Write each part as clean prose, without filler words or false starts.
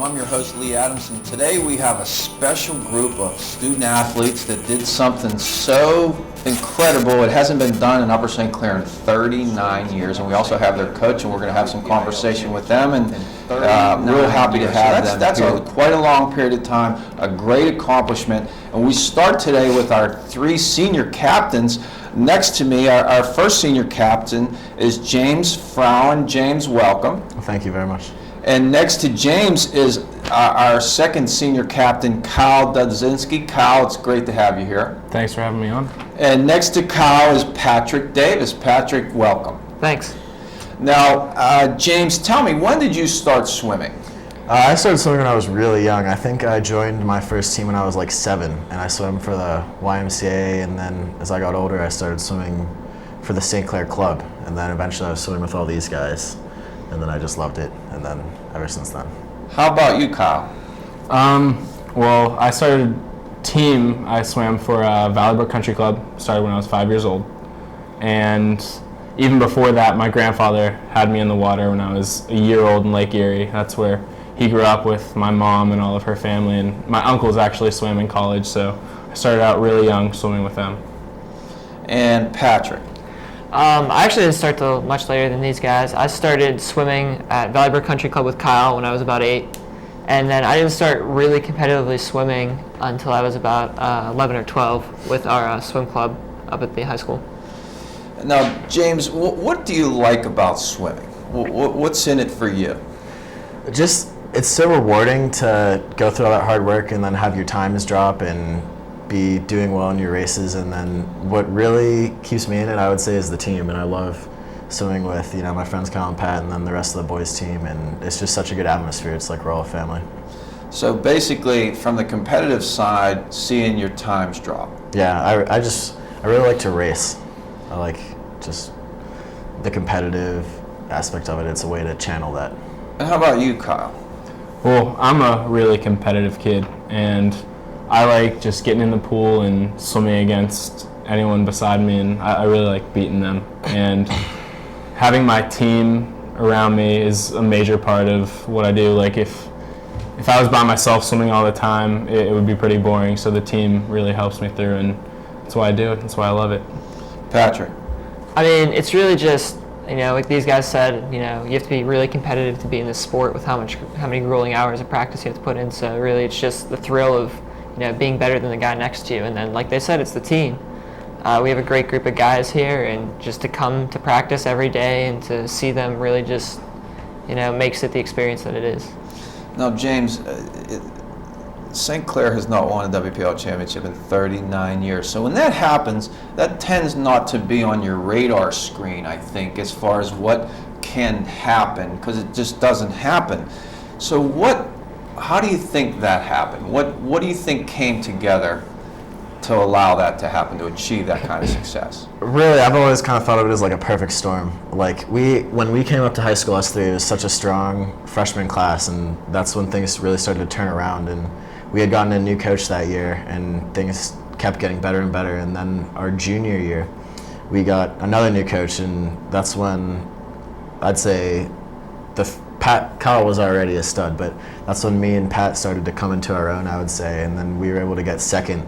I'm your host, Lee Adamson. Today we have a special group of student athletes that did something so incredible. It hasn't been done in Upper St. Clair in 39 years, and we also have their coach, and we're going to have some conversation with them, and real happy to have them. That's quite a long period of time, a great accomplishment, and we start today with our three senior captains. Next to me, our first senior captain is James Frowen. James, welcome. Well, thank you very much. And next to James is our second senior captain, Kyle Dudzinski. Kyle, it's great to have you here. Thanks for having me on. And next to Kyle is Patrick Davis. Patrick, welcome. Thanks. Now, James, tell me, when did you start swimming? I started swimming when I was really young. I think I joined my first team when I was like 7, and I swam for the YMCA, and then as I got older, I started swimming for the St. Clair Club, and then eventually I was swimming with all these guys, and then I just loved it, and then ever since then. How about you, Kyle? Well, I started team. I swam for Valley Brook Country Club. Started when I was 5 years old, and even before that, my grandfather had me in the water when I was a year old in Lake Erie. That's where he grew up with my mom and all of her family, and my uncles actually swam in college, so I started out really young swimming with them. And Patrick? I actually didn't start till much later than these guys. I started swimming at Valley Brook Country Club with Kyle when I was about 8, and then I didn't start really competitively swimming until I was about 11 or 12 with our swim club up at the high school. Now, James, what do you like about swimming? What's in it for you? It's so rewarding to go through all that hard work and then have your times drop and be doing well in your races, and then what really keeps me in it, I would say, is the team, and I love swimming with my friends Kyle and Pat and then the rest of the boys team, and it's just such a good atmosphere. It's like we're all a family. So basically, from the competitive side, seeing your times drop. Yeah, I really like to race. I like just the competitive aspect of it. It's a way to channel that. And how about you, Kyle? Well, I'm a really competitive kid, and I like just getting in the pool and swimming against anyone beside me, and I really like beating them. And having my team around me is a major part of what I do. Like if I was by myself swimming all the time, it would be pretty boring, so the team really helps me through, and that's why I do it. That's why I love it. Patrick? I mean, it's really just, like these guys said, you have to be really competitive to be in this sport with how many grueling hours of practice you have to put in. So really, it's just the thrill of, being better than the guy next to you. And then, like they said, it's the team. We have a great group of guys here, and just to come to practice every day and to see them really just, makes it the experience that it is. Now, James, St. Clair has not won a WPL championship in 39 years. So when that happens, that tends not to be on your radar screen, I think, as far as what can happen, because it just doesn't happen. So how do you think that happened? What do you think came together to allow that to happen, to achieve that kind of success? Really, I've always kind of thought of it as like a perfect storm. Like when we came up to high school, us three, it was such a strong freshman class, and that's when things really started to turn around. And we had gotten a new coach that year, and things kept getting better and better. And then our junior year, we got another new coach, and that's when I'd say Kyle was already a stud, but that's when me and Pat started to come into our own, I would say. And then we were able to get second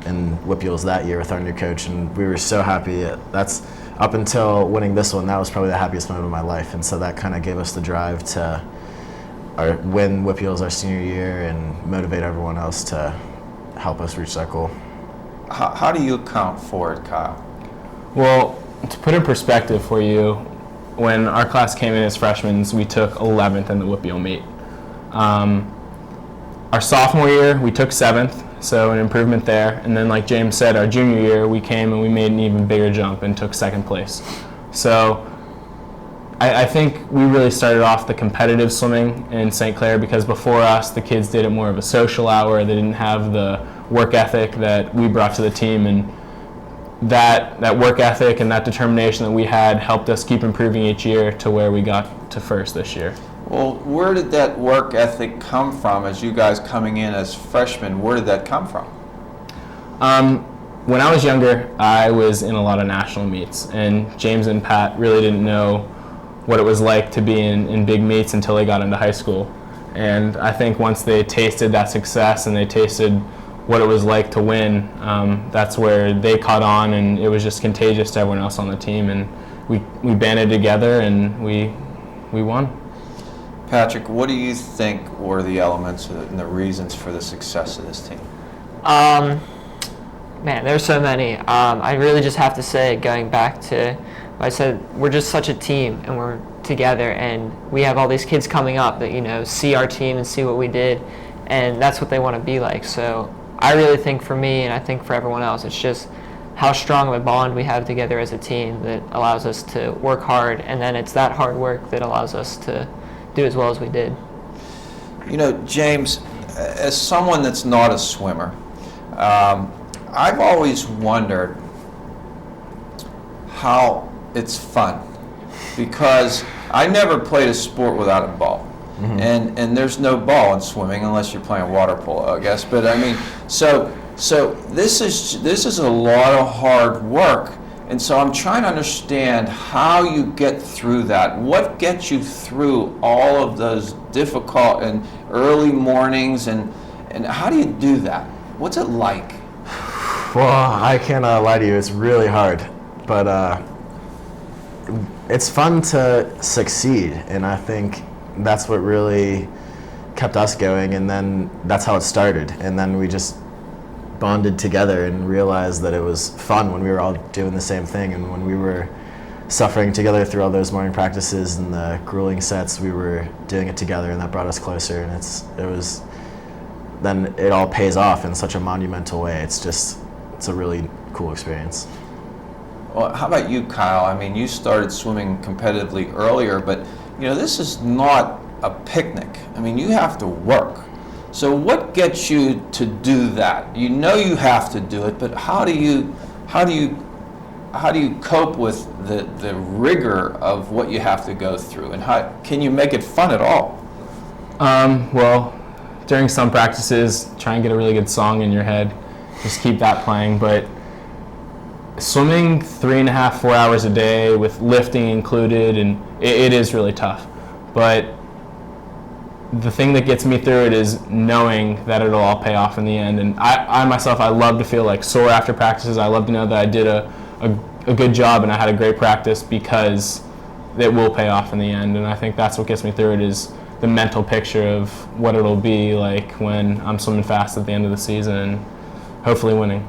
in Whippeals that year with our new coach, and we were so happy. That's up until winning this one, that was probably the happiest moment of my life, and so that kind of gave us the drive to win Whippeals our senior year and motivate everyone else to help us reach that goal. How do you account for it, Kyle? Well, to put in perspective for you, when our class came in as freshmen, we took 11th in the Whippeal meet. Our sophomore year, we took 7th, so an improvement there. And then, like James said, our junior year, we came and we made an even bigger jump and took 2nd place. So I think we really started off the competitive swimming in St. Clair, because before us, the kids did it more of a social hour. They didn't have the work ethic that we brought to the team, and that work ethic and that determination that we had helped us keep improving each year to where we got to 1st this year. Well, where did that work ethic come from as you guys coming in as freshmen? Where did that come from? When I was younger, I was in a lot of national meets, and James and Pat really didn't know what it was like to be in big meets until they got into high school. And I think once they tasted that success and they tasted what it was like to win, that's where they caught on, and it was just contagious to everyone else on the team. And we banded together and we won. Patrick, what do you think were the elements and the reasons for the success of this team? Man, there's so many. I really just have to say, going back to what I said, we're just such a team, and we're together, and we have all these kids coming up that see our team and see what we did, and that's what they want to be like. So I really think for me, and I think for everyone else, it's just how strong of a bond we have together as a team that allows us to work hard, and then it's that hard work that allows us to do as well as we did. James, as someone that's not a swimmer, I've always wondered how it's fun, because I never played a sport without a ball. Mm-hmm. And there's no ball in swimming unless you're playing water polo, I guess. But I mean, so this is a lot of hard work, and so I'm trying to understand how you get through that. What gets you through all of those difficult and early mornings, and how do you do that? What's it like? Well, I can't lie to you, it's really hard, but it's fun to succeed, and I think that's what really kept us going, and then that's how it started, and then we just bonded together and realized that it was fun when we were all doing the same thing, and when we were suffering together through all those morning practices and the grueling sets, we were doing it together, and that brought us closer, and then it all pays off in such a monumental way. It's a really cool experience. Well, how about you, Kyle? I mean, you started swimming competitively earlier, but this is not a picnic. I mean, you have to work. So what gets you to do that? You have to do it, but how do you cope with the rigor of what you have to go through, and how can you make it fun at all? Well, during some practices, try and get a really good song in your head. Just keep that playing. But swimming 3.5, 4 hours a day with lifting included, and it is really tough. But the thing that gets me through it is knowing that it'll all pay off in the end. And I myself, I love to feel like sore after practices. I love to know that I did a good job and I had a great practice, because it will pay off in the end. And I think that's what gets me through it, is the mental picture of what it'll be like when I'm swimming fast at the end of the season and hopefully winning.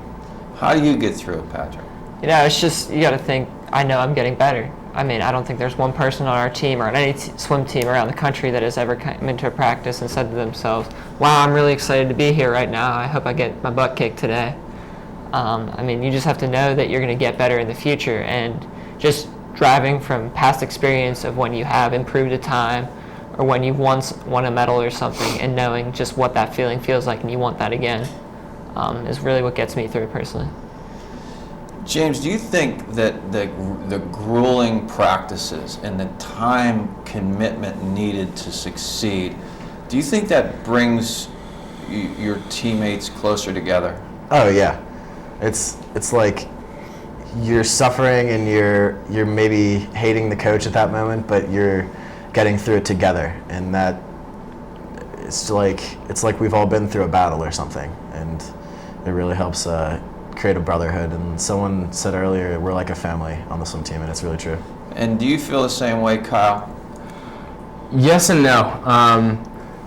How do you get through it, Patrick? It's just, you got to think, I know I'm getting better. I mean, I don't think there's one person on our team or on any swim team around the country that has ever come into a practice and said to themselves, wow, I'm really excited to be here right now. I hope I get my butt kicked today. I mean, you just have to know that you're going to get better in the future, and just driving from past experience of when you have improved a time or when you've once won a medal or something, and knowing just what that feeling feels like and you want that again, is really what gets me through personally. James, do you think that the grueling practices and the time commitment needed to succeed, do you think that brings your teammates closer together? Oh yeah, it's like you're suffering and you're maybe hating the coach at that moment, but you're getting through it together, and that it's like we've all been through a battle or something, and it really helps create a brotherhood. And someone said earlier, we're like a family on the swim team, and it's really true. And do you feel the same way, Kyle? Yes and no.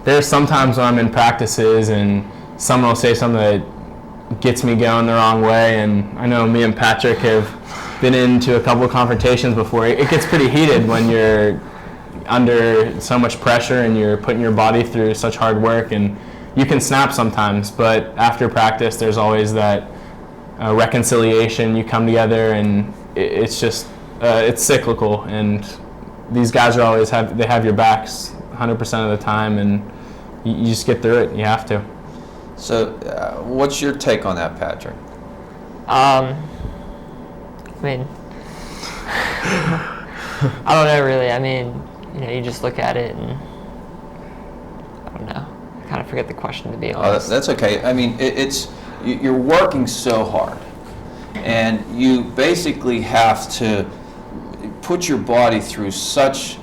There's sometimes when I'm in practices and someone will say something that gets me going the wrong way, and I know me and Patrick have been into a couple of confrontations before. It gets pretty heated when you're under so much pressure and you're putting your body through such hard work, and you can snap sometimes, but after practice there's always that reconciliation. You come together, and it's just it's cyclical, and these guys are always they have your backs 100% of the time, and you just get through it. You have to. So what's your take on that, Patrick? I mean, I don't know really. I mean, you just look at it, and I don't know. I kind of forget the question, to be honest. That's okay. I mean, you're working so hard, and you basically have to put your body through such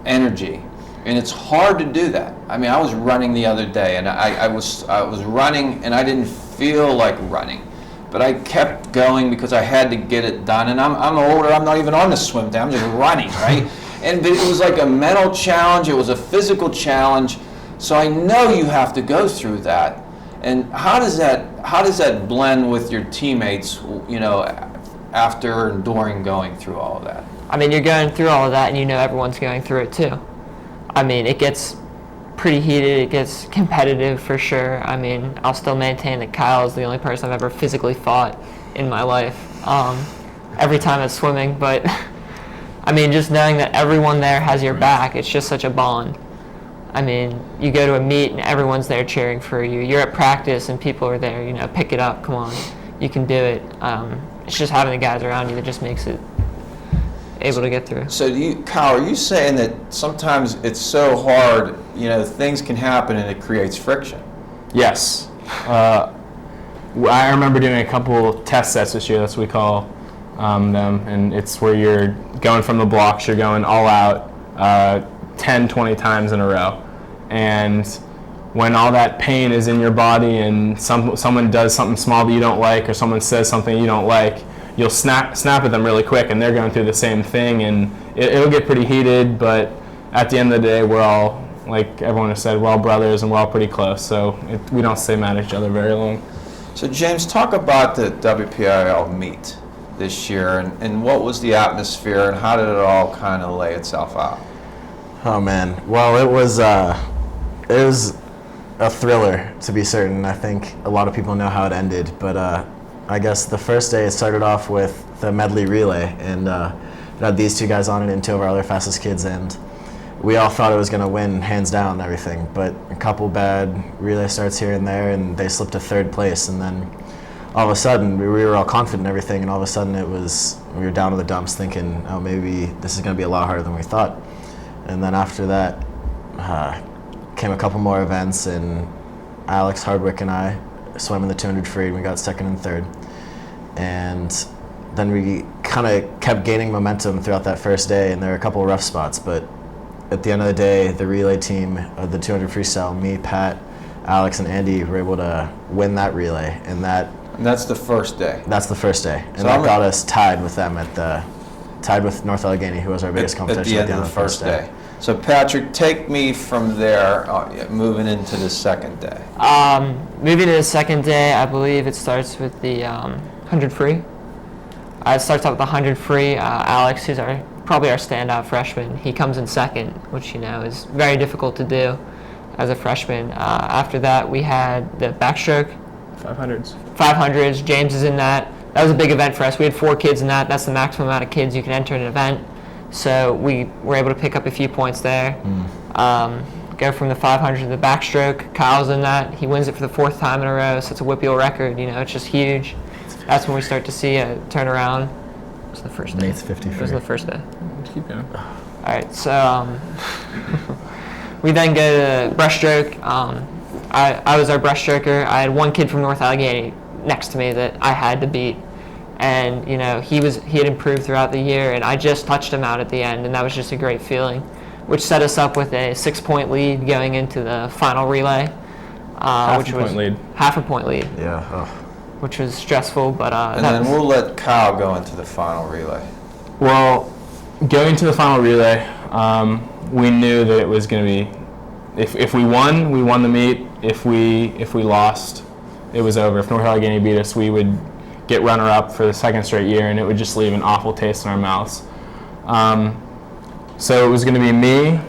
energy, And it's hard to do that. I mean, I was running the other day, and I was running, and I didn't feel like running. But I kept going because I had to get it done. And I'm older, I'm not even on the swim team, I'm just running, right? But it was like a mental challenge, it was a physical challenge. So I know you have to go through that. And how does that blend with your teammates, you know, after and during going through all of that? I mean, you're going through all of that, and you know everyone's going through it too. I mean, it gets pretty heated, it gets competitive for sure. I mean, I'll still maintain that Kyle is the only person I've ever physically fought in my life, every time it's swimming. But I mean, just knowing that everyone there has your back, it's just such a bond. I mean, you go to a meet and everyone's there cheering for you. You're at practice and people are there, you know, pick it up, come on, you can do it. It's just having the guys around you that just makes it able to get through. So Kyle, are you saying that sometimes it's so hard, you know, things can happen and it creates friction? Yes. I remember doing a couple test sets this year, that's what we call them, and it's where you're going from the blocks, you're going all out 10, 20 times in a row. And when all that pain is in your body and someone does something small that you don't like, or someone says something you don't like, you'll snap at them really quick, and they're going through the same thing, and it'll get pretty heated, but at the end of the day, we're all, like everyone has said, we're all brothers and we're all pretty close, so we don't stay mad at each other very long. So James, talk about the WPIL meet this year, and what was the atmosphere, and how did it all kind of lay itself out? Oh man, well it was a thriller, to be certain. I think a lot of people know how it ended, but I guess the first day it started off with the medley relay, and it had these two guys on it and two of our other fastest kids, and we all thought it was going to win hands down and everything, but a couple bad relay starts here and there, and they slipped to third place, and then all of a sudden we were all confident and everything, and all of a sudden we were down to the dumps thinking, oh, maybe this is going to be a lot harder than we thought. And then after that came a couple more events, and Alex Hardwick and I swam in the 200 free, and we got second and third. And then we kind of kept gaining momentum throughout that first day, and there were a couple of rough spots, but at the end of the day, the relay team of the 200 freestyle, me, Pat, Alex, and Andy were able to win that relay, and that's the first day. That's the first day, and So that got us tied with them tied with North Allegheny, who was our biggest competition at the end of the first day. So Patrick, take me from there, moving into the second day. Moving to the second day, I believe it starts with the 100 free. It starts out with the 100 free. Alex, who's probably our standout freshman, he comes in second, which, you know, is very difficult to do as a freshman. After that, we had the backstroke. 500s. James is in that. That was a big event for us. We had 4 kids in that. That's the maximum amount of kids you can enter an event. So we were able to pick up a few points there. Go from the 500 to the backstroke. Kyle's in that. He wins it for the 4th time in a row, so it's a Whippeal record. You know, it's just huge. That's when we start to see a turnaround. It was the first day. Nate's 50 It was the first day. Let's keep going. All right, so we then go to breaststroke. I was our breaststroker. I had one kid from North Allegheny next to me that I had to beat. And, you know, he had improved throughout the year, and I just touched him out at the end, and that was just a great feeling, which set us up with a 6-point lead going into the final relay. Half a point lead. Yeah. Oh. Which was stressful, but And then we'll let Kyle go into the final relay. Well, going to the final relay, we knew that it was going to be, if we won the meet. If we lost, it was over. If North Allegheny beat us, we would get runner-up for the 2nd straight year, and it would just leave an awful taste in our mouths. So it was going to be me,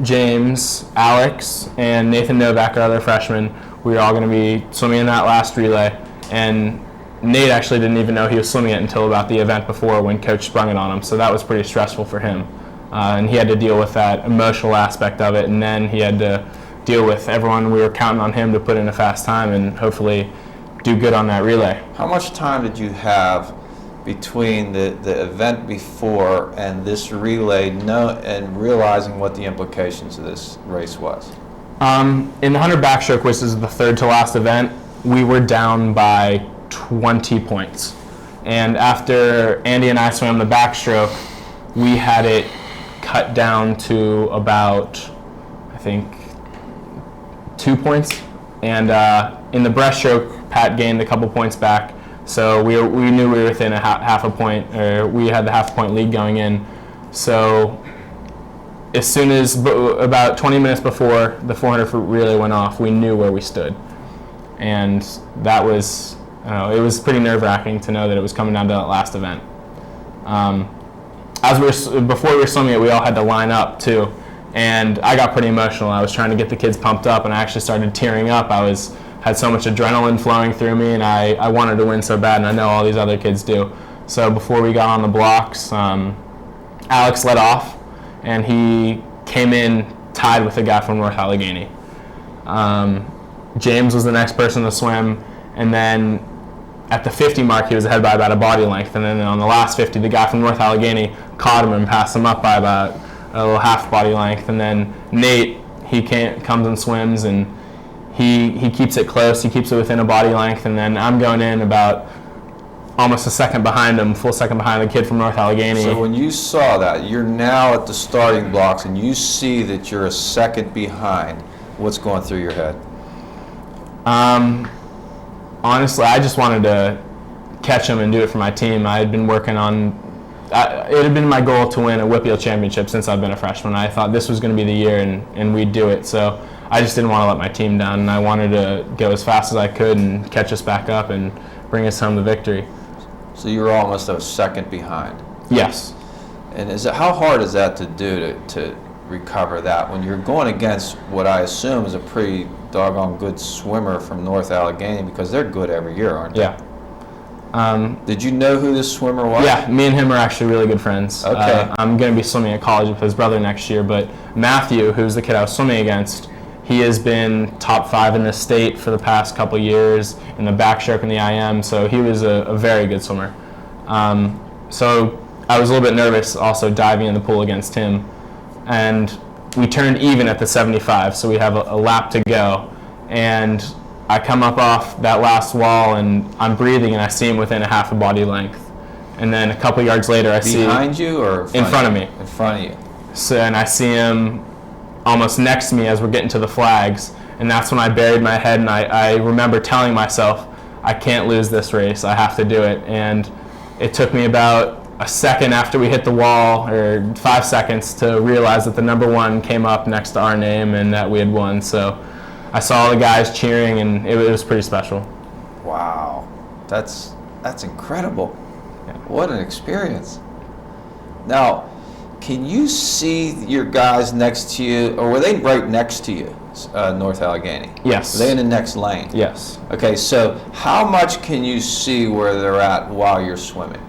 James, Alex, and Nathan Novak, our other freshman. We were all going to be swimming in that last relay, and Nate actually didn't even know he was swimming it until about the event before when Coach sprung it on him, so that was pretty stressful for him. And he had to deal with that emotional aspect of it, and then he had to deal with everyone. We were counting on him to put in a fast time and hopefully do good on that relay. How much time did you have between the event before and this relay and realizing what the implications of this race was? In the 100 backstroke, which is the 3rd to last event, we were down by 20 points. And after Andy and I swam the backstroke, we had it cut down to about think 2 points. And in the breaststroke, Pat gained a couple points back. So we knew we were within a half a point, or we had the half a point lead going in. So as soon as about 20 minutes before the 400 relay went off, we knew where we stood. And that was, it was pretty nerve-wracking to know that it was coming down to that last event. Before we were swimming it, we all had to line up too. And I got pretty emotional. I was trying to get the kids pumped up, and I actually started tearing up. Had so much adrenaline flowing through me, and I wanted to win so bad, and I know all these other kids do. So before we got on the blocks, Alex led off, and he came in tied with a guy from North Allegheny. James was the next person to swim, and then at the 50 mark, he was ahead by about a body length, and then on the last 50, the guy from North Allegheny caught him and passed him up by about a little half body length. And then Nate, he comes and swims, and he keeps it close. He keeps it within a body length, and then I'm going in about almost a second behind him, full second behind the kid from North Allegheny. So when you saw that, you're now at the starting blocks, and you see that you're a second behind. What's going through your head? Honestly, I just wanted to catch him and do it for my team. I had been working on, it had been my goal to win a Whitfield championship since I've been a freshman. I thought this was going to be the year, and we'd do it. So I just didn't want to let my team down, and I wanted to go as fast as I could and catch us back up and bring us home the victory. So you were almost a second behind. Yes. And how hard is that to do to recover that when you're going against what I assume is a pretty doggone good swimmer from North Allegheny, because they're good every year, aren't they? Yeah. Did you know who this swimmer was? Yeah, me and him are actually really good friends. Okay. I'm going to be swimming at college with his brother next year, but Matthew, who's the kid I was swimming against, he has been top 5 in the state for the past couple years in the backstroke and the IM, so he was a very good swimmer. So I was a little bit nervous also diving in the pool against him. And we turned even at the 75, so we have a lap to go. And I come up off that last wall, and I'm breathing, and I see him within a half a body length. And then a couple yards later, I see behind you or in front of me. In front of you. So, and I see him almost next to me as we're getting to the flags. And that's when I buried my head, and I remember telling myself, I can't lose this race. I have to do it. And it took me about a second after we hit the wall, or 5 seconds, to realize that the number 1 came up next to our name and that we had won. So I saw the guys cheering, and it was pretty special. Wow, that's incredible. Yeah. What an experience. Now, can you see your guys next to you, or were they right next to you, North Allegheny? Yes. Were they in the next lane? Yes. Okay, so how much can you see where they're at while you're swimming?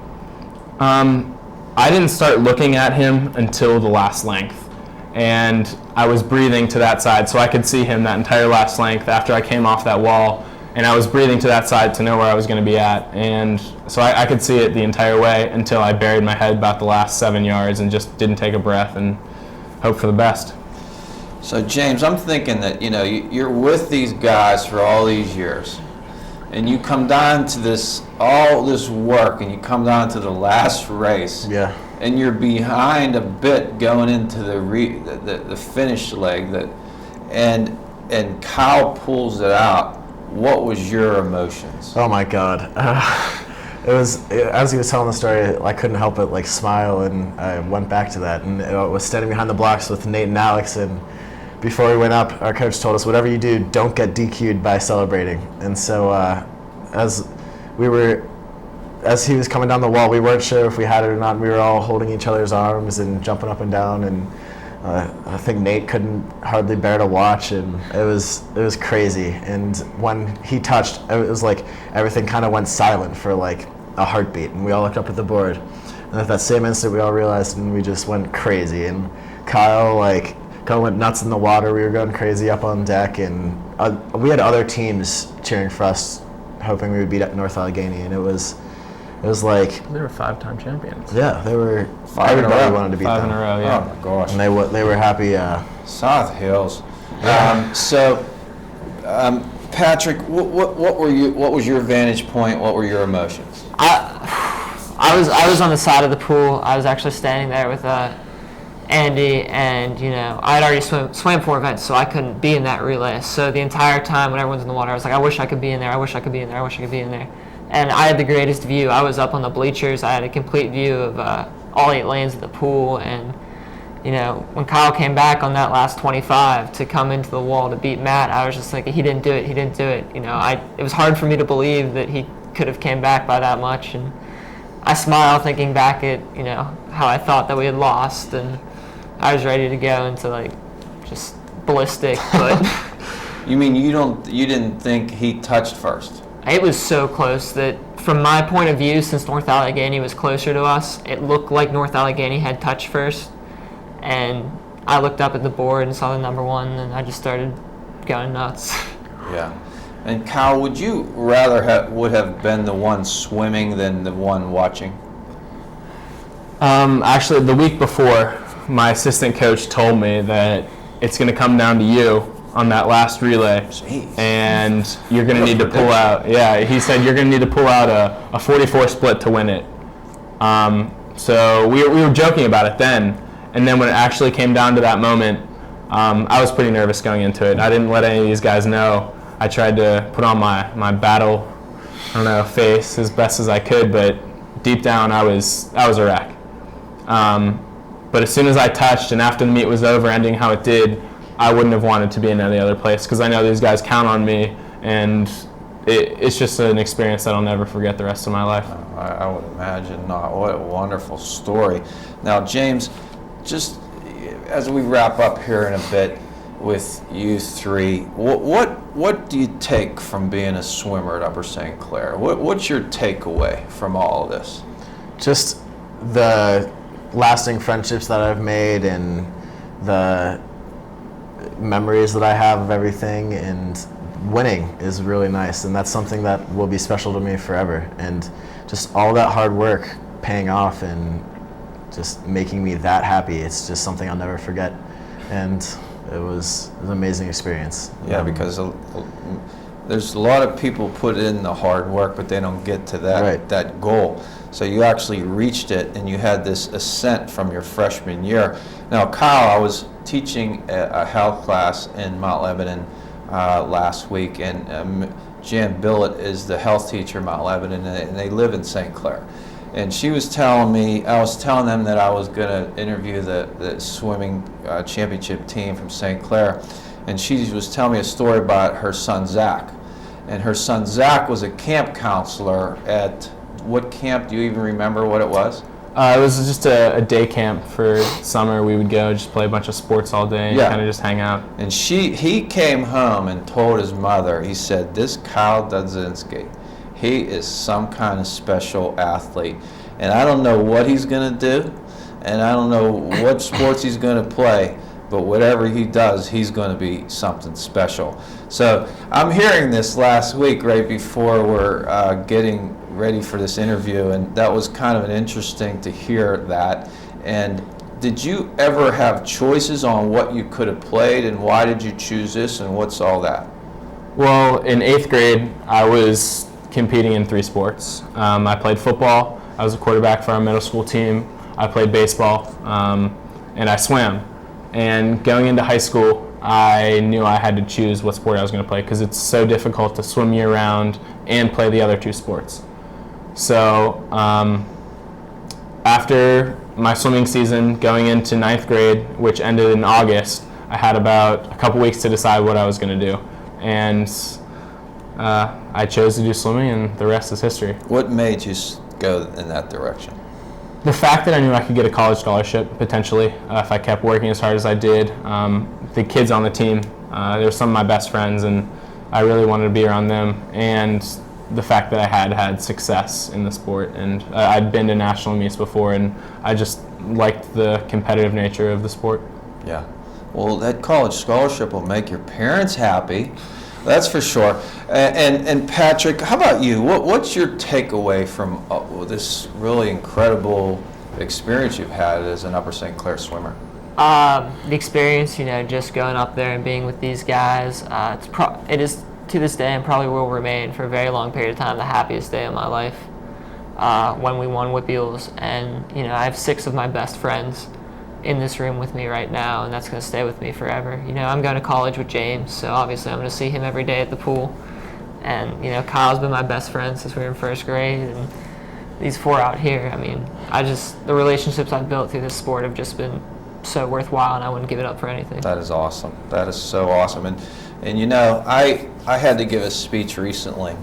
I didn't start looking at him until the last length, and I was breathing to that side, so I could see him that entire last length after I came off that wall, and I was breathing to that side to know where I was going to be at, and so I could see it the entire way until I buried my head about the last 7 yards and just didn't take a breath and hope for the best. So James, I'm thinking that you're with these guys for all these years, and you come down to all this work, and you come down to the last race. Yeah. And you're behind a bit going into the finish leg, and Kyle pulls it out. What was your emotions? Oh my God. It was, as he was telling the story, I couldn't help but smile, and I went back to that, and I was standing behind the blocks with Nate and Alex, and before we went up, our coach told us, whatever you do, don't get DQ'd by celebrating. And so as he was coming down the wall, we weren't sure if we had it or not. We were all holding each other's arms and jumping up and down, and I think Nate couldn't hardly bear to watch, and it was crazy. And when he touched, it was like everything kind of went silent for a heartbeat, and we all looked up at the board. And at that same instant, we all realized, and we just went crazy. And Kyle kind of went nuts in the water. We were going crazy up on deck, and we had other teams cheering for us, hoping we would beat North Allegheny, and it was like, They were 5-time champions. yeah, they were. 5 in a Everybody row. wanted to beat 5 them. in a row, Oh yeah. my gosh. And they were happy. South Hills. Patrick, what was your vantage point? What were your emotions? I was on the side of the pool. I was actually standing there with Andy, and I had already swam 4 events, so I couldn't be in that relay. So the entire time when everyone's in the water, I was like, I wish I could be in there. I wish I could be in there. I wish I could be in there. And I had the greatest view. I was up on the bleachers. I had a complete view of all 8 lanes of the pool. And when Kyle came back on that last 25 to come into the wall to beat Matt, I was just like, he didn't do it. He didn't do it. It was hard for me to believe that he could have came back by that much. And I smile thinking back at how I thought that we had lost, and I was ready to go into just ballistic. But You mean you didn't think he touched first? it was so close that from my point of view, since North Allegheny was closer to us, it looked like North Allegheny had touched first. And I looked up at the board and saw the number 1, and I just started going nuts. Yeah. And Kyle, would you rather would have been the one swimming than the one watching? Actually, the week before, my assistant coach told me that it's going to come down to you on that last relay. Jeez. And you're going to need to pull out. Yeah, he said you're going to need to pull out a 44 split to win it. So we were joking about it then. And then when it actually came down to that moment, I was pretty nervous going into it. I didn't let any of these guys know. I tried to put on my battle, face as best as I could, but deep down I was a wreck. But as soon as I touched, and after the meet was over, ending how it did, I wouldn't have wanted to be in any other place, because I know these guys count on me, and it's just an experience that I'll never forget the rest of my life. I would imagine not. What a wonderful story. Now, James, just as we wrap up here in a bit with you three, what do you take from being a swimmer at Upper St. Clair? What's your takeaway from all of this? Just the lasting friendships that I've made and the memories that I have of everything, and winning is really nice, and that's something that will be special to me forever. And just all that hard work paying off and just making me that happy, it's just something I'll never forget. And it was an amazing experience. Yeah, because there's a lot of people put in the hard work, but they don't get to that goal. So you actually reached it, and you had this ascent from your freshman year. Now, Kyle, I was teaching a health class in Mount Lebanon last week, and Jan Billett is the health teacher in Mount Lebanon, and they live in St. Clair. And she was telling me, I was telling them that I was going to interview the swimming championship team from St. Clair, and she was telling me a story about her son Zach. And her son Zach was a camp counselor at what camp? Do you even remember what it was? It was just a day camp for summer. We would go just play a bunch of sports all day and kind of just hang out. And he came home and told his mother, he said, this Kyle Dudzinski, he is some kind of special athlete. And I don't know what he's going to do, and I don't know what sports he's going to play, but whatever he does, he's going to be something special. So I'm hearing this last week right before we're getting ready for this interview, and that was kind of interesting to hear that. And did you ever have choices on what you could have played, and why did you choose this, and what's all that? Well, in 8th grade, I was competing in 3 sports. I played football. I was a quarterback for our middle school team. I played baseball, and I swam. And going into high school, I knew I had to choose what sport I was going to play, because it's so difficult to swim year-round and play the other 2 sports. So after my swimming season, going into 9th grade, which ended in August, I had about a couple weeks to decide what I was going to do. And I chose to do swimming, and the rest is history. What made you go in that direction? The fact that I knew I could get a college scholarship, potentially, if I kept working as hard as I did. The kids on the team, they were some of my best friends, and I really wanted to be around them. And the fact that I had success in the sport, and I'd been to national meets before, and I just liked the competitive nature of the sport. Yeah. Well, that college scholarship will make your parents happy. That's for sure. And Patrick, how about you? What's your takeaway from this really incredible experience you've had as an Upper St. Clair swimmer? The experience, just going up there and being with these guys, it is to this day, and probably will remain for a very long period of time, the happiest day of my life when we won Whippeals. And I have 6 of my best friends in this room with me right now, and that's going to stay with me forever. You know, I'm going to college with James, so obviously I'm going to see him every day at the pool. And, you know, Kyle's been my best friend since we were in first grade, and these 4 out here, I mean, the relationships I've built through this sport have just been so worthwhile, and I wouldn't give it up for anything. That is awesome. That is so awesome. And you know, I had to give a speech recently,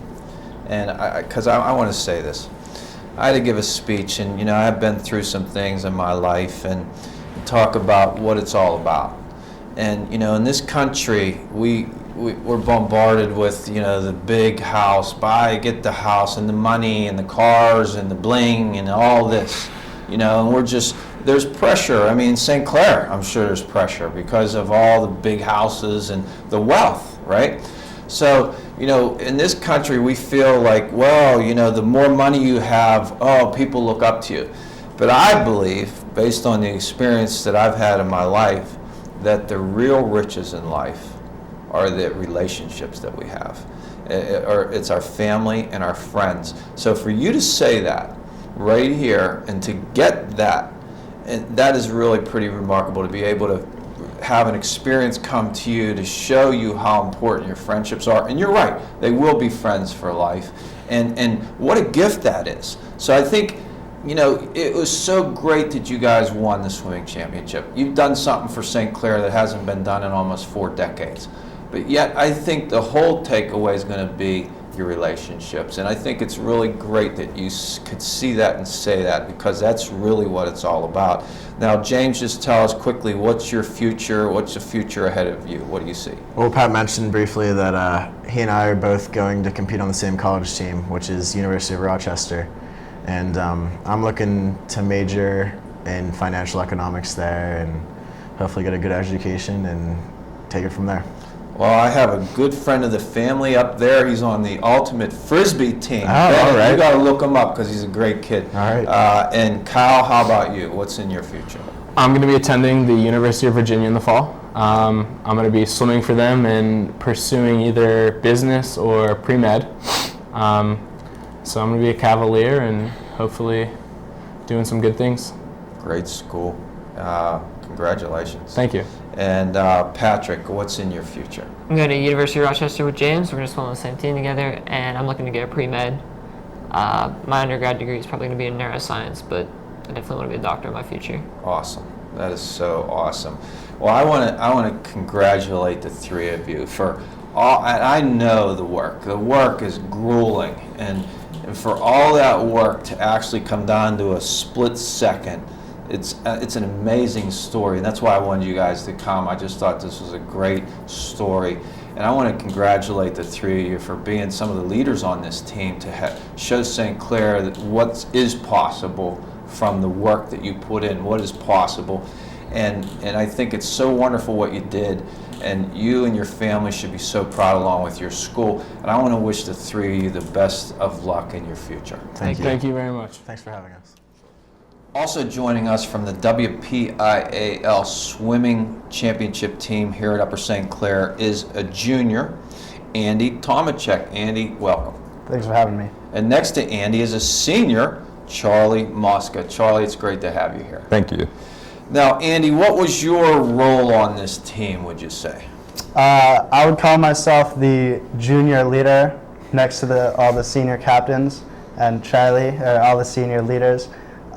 and because I want to say this. I had to give a speech, and you know, I've been through some things in my life, and talk about what it's all about. And you know, in this country, we're bombarded with, you know, the big house, get the house, and the money, and the cars, and the bling, and all this, you know, and there's pressure. I mean, St. Clair, I'm sure there's pressure because of all the big houses and the wealth, right? So, you know, in this country, we feel like, well, you know, the more money you have, oh, people look up to you. But I believe, based on the experience that I've had in my life, that the real riches in life are the relationships that we have. It's our family and our friends. So for you to say that right here and to get that, and that is really pretty remarkable, to be able to have an experience come to you to show you how important your friendships are. And you're right, they will be friends for life. And what a gift that is. So I think, you know, it was so great that you guys won the swimming championship. You've done something for St. Clair that hasn't been done in almost 4 decades. But yet I think the whole takeaway is going to be your relationships. And I think it's really great that you could see that and say that, because that's really what it's all about. Now, James, just tell us quickly, what's your future? What's the future ahead of you? What do you see? Well, Pat mentioned briefly that he and I are both going to compete on the same college team, which is University of Rochester. And I'm looking to major in financial economics there and hopefully get a good education and take it from there. Well, I have a good friend of the family up there. He's on the ultimate Frisbee team. Oh, all right. You got to look him up because he's a great kid. All right. And Kyle, how about you? What's in your future? I'm going to be attending the University of Virginia in the fall. I'm going to be swimming for them and pursuing either business or pre-med. So I'm going to be a Cavalier and hopefully doing some good things. Great school. Congratulations. Thank you. And Patrick, what's in your future? I'm going to University of Rochester with James. We're going to swim on the same team together, and I'm looking to get a pre-med. My undergrad degree is probably going to be in neuroscience, but I definitely want to be a doctor in my future. Awesome. That is so awesome. Well, I want to congratulate the 3 of you for all. And I know the work. The work is grueling, and for all that work to actually come down to a split second. It's an amazing story, and that's why I wanted you guys to come. I just thought this was a great story, and I want to congratulate the 3 of you for being some of the leaders on this team to show St. Clair that what is possible from the work that you put in, what is possible, and I think it's so wonderful what you did, and you and your family should be so proud along with your school, and I want to wish the 3 of you the best of luck in your future. Thank you. Thank you very much. Thanks for having us. Also joining us from the WPIAL Swimming Championship team here at Upper St. Clair is a junior, Andy Tomacek. Andy, welcome. Thanks for having me. And next to Andy is a senior, Charlie Mosca. Charlie, it's great to have you here. Thank you. Now, Andy, what was your role on this team, would you say? I would call myself the junior leader next to all the senior captains, and Charlie, all the senior leaders.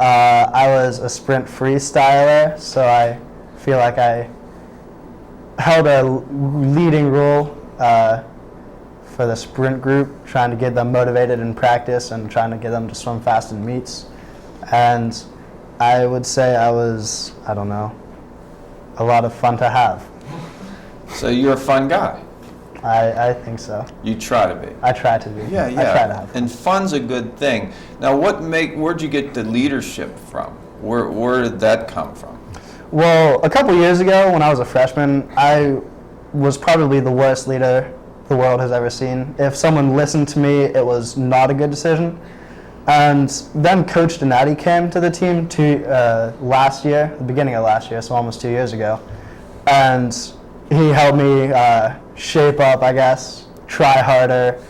I was a sprint freestyler, so I feel like I held a leading role for the sprint group, trying to get them motivated in practice and trying to get them to swim fast in meets. And I would say I was, I don't know, a lot of fun to have. So you're a fun guy. I think so. You try to be. I try to be. Yeah. I try to have fun. And fun's a good thing. Now, where'd you get the leadership from? Where did that come from? Well, a couple years ago when I was a freshman, I was probably the worst leader the world has ever seen. If someone listened to me, it was not a good decision. And then Coach Donati came to the team last year, the beginning of last year, so almost 2 years ago. And he helped me shape up, I guess, try harder,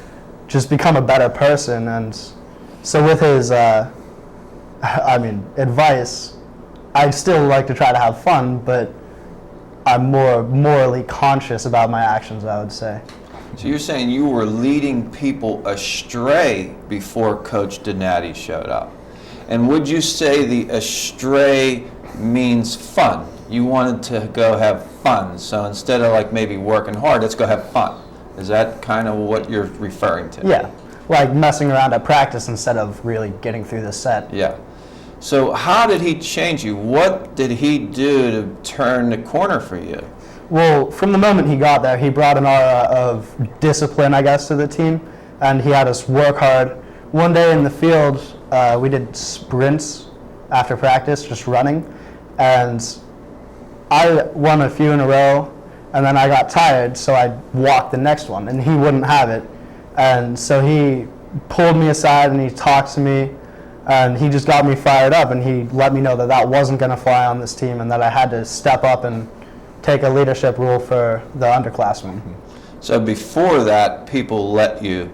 just become a better person. And so with his, advice, I still like to try to have fun, but I'm more morally conscious about my actions, I would say. So you're saying you were leading people astray before Coach Donati showed up. And would you say the astray means fun? You wanted to go have fun. So instead of like maybe working hard, let's go have fun. Is that kind of what you're referring to? Yeah, like messing around at practice instead of really getting through the set. Yeah. So how did he change you? What did he do to turn the corner for you? Well, from the moment he got there, he brought an aura of discipline, I guess, to the team, and he had us work hard. One day in the field, we did sprints after practice, just running, and I won a few in a row, and then I got tired, so I walked the next one, and he wouldn't have it. And so he pulled me aside and he talked to me, and he just got me fired up, and he let me know that that wasn't going to fly on this team and that I had to step up and take a leadership role for the underclassmen. So before that, people let you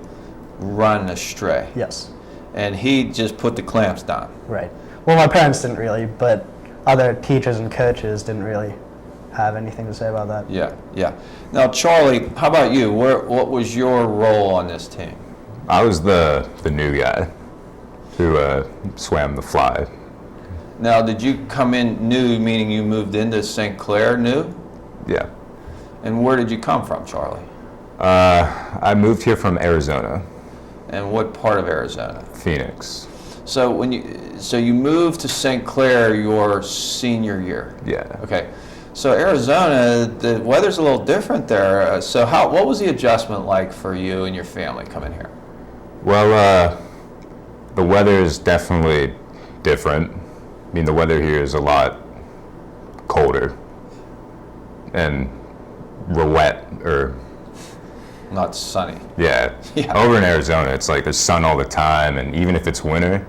run astray. Yes. And he just put the clamps down. Right. Well, my parents didn't really, but other teachers and coaches didn't really have anything to say about that. Yeah, yeah. Now, Charlie, how about you? What was your role on this team? I was the new guy who swam the fly. Now, did you come in new, meaning you moved into St. Clair new? Yeah. And where did you come from, Charlie? I moved here from Arizona, And what part of Arizona? Phoenix. So you moved to St. Clair your senior year. Yeah. Okay. So Arizona, the weather's a little different there. So what was the adjustment like for you and your family coming here? Well, the weather is definitely different. I mean, the weather here is a lot colder and wet, or Not sunny. yeah. Yeah. Over in Arizona, it's like there's sun all the time, and even if it's winter,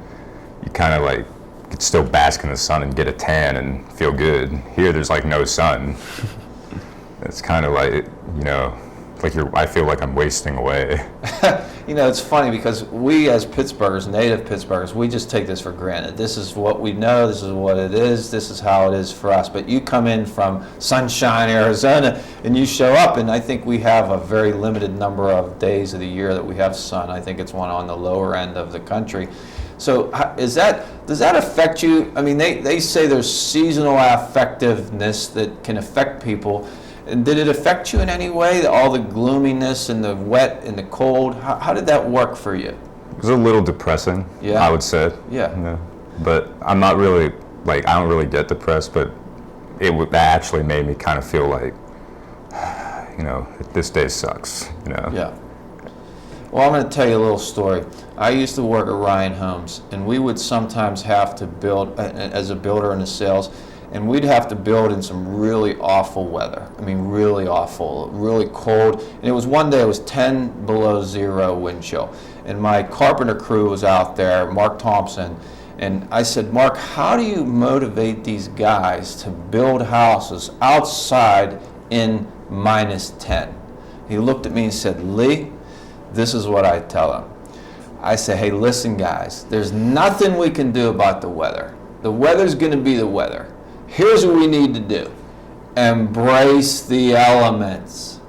you kind of like could still bask in the sun and get a tan and feel good. Here, there's like no sun. It's kind of like, you know, like I feel like I'm wasting away. You know, it's funny because we as Pittsburghers, native Pittsburghers, we just take this for granted. This is what we know, this is what it is, this is how it is for us. But you come in from sunshine, Arizona, and you show up, and I think we have a very limited number of days of the year that we have sun. I think it's one on the lower end of the country. So does that affect you? I mean, they say there's seasonal affectiveness that can affect people. And did it affect you in any way, all the gloominess and the wet and the cold? How did that work for you? It was a little depressing, Yeah. I would say. Yeah. You know, but I'm not really, like, I don't really get depressed, but that actually made me kind of feel like, you know, this day sucks, you know? Yeah. Well, I'm going to tell you a little story. I used to work at Ryan Homes, and we would sometimes have to build, as a builder in the sales, and we'd have to build in some really awful weather. I mean, really awful, really cold. And it was one day, it was 10 below zero wind chill. And my carpenter crew was out there, Mark Thompson, and I said, Mark, how do you motivate these guys to build houses outside in minus 10? He looked at me and said, Lee, this is what I tell them. I say, hey, listen, guys, there's nothing we can do about the weather. The weather's going to be the weather. Here's what we need to do. Embrace the elements.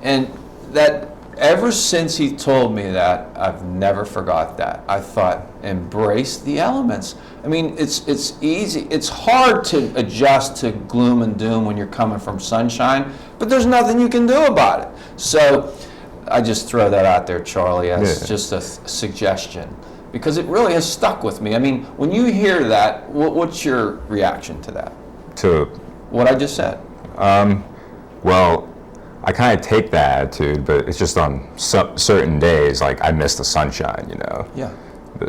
And that, ever since he told me that, I've never forgot that. I thought, embrace the elements. I mean, it's easy. It's hard to adjust to gloom and doom when you're coming from sunshine, but there's nothing you can do about it. So I just throw that out there, Charlie, as just a suggestion, because it really has stuck with me. I mean, when you hear that, what's your reaction to that? To What I just said? well, I kind of take that attitude, but it's just on certain days, like I miss the sunshine, you know? Yeah,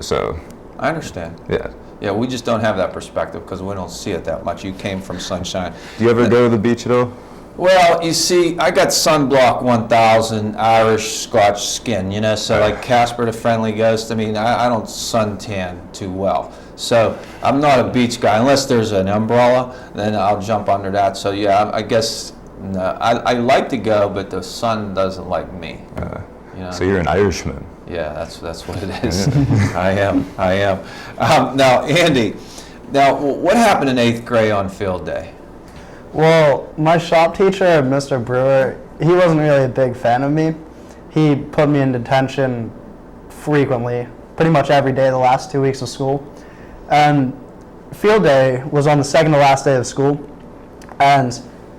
So, I understand. yeah. Yeah, we just don't have that perspective because we don't see it that much. You came from sunshine. Do you ever go to the beach at all? Well, you see, I got Sunblock 1000 Irish Scotch skin, you know, so like Casper the Friendly Ghost, I mean, I don't suntan too well. So I'm not a beach guy. Unless there's an umbrella, then I'll jump under that. So yeah, I guess, no, I like to go, but the sun doesn't like me. You know? So you're an Irishman. Yeah, that's what it is. I am. Now, Andy, Now, what happened in 8th grade on field day? Well, my shop teacher, Mr. Brewer, he wasn't really a big fan of me. He put me in detention frequently, pretty much every day the last 2 weeks of school. And field day was on the second to last day of school, and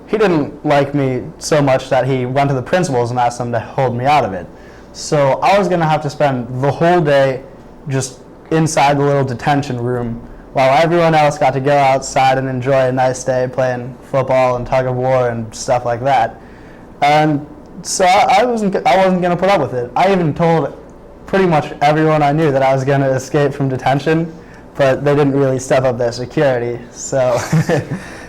he didn't like me so much that he went to the principals and asked them to hold me out of it. So I was going to have to spend the whole day just inside the little detention room while everyone else got to go outside and enjoy a nice day playing football and tug of war and stuff like that. And so I wasn't going to put up with it. I even told pretty much everyone I knew that I was going to escape from detention, but they didn't really step up their security. So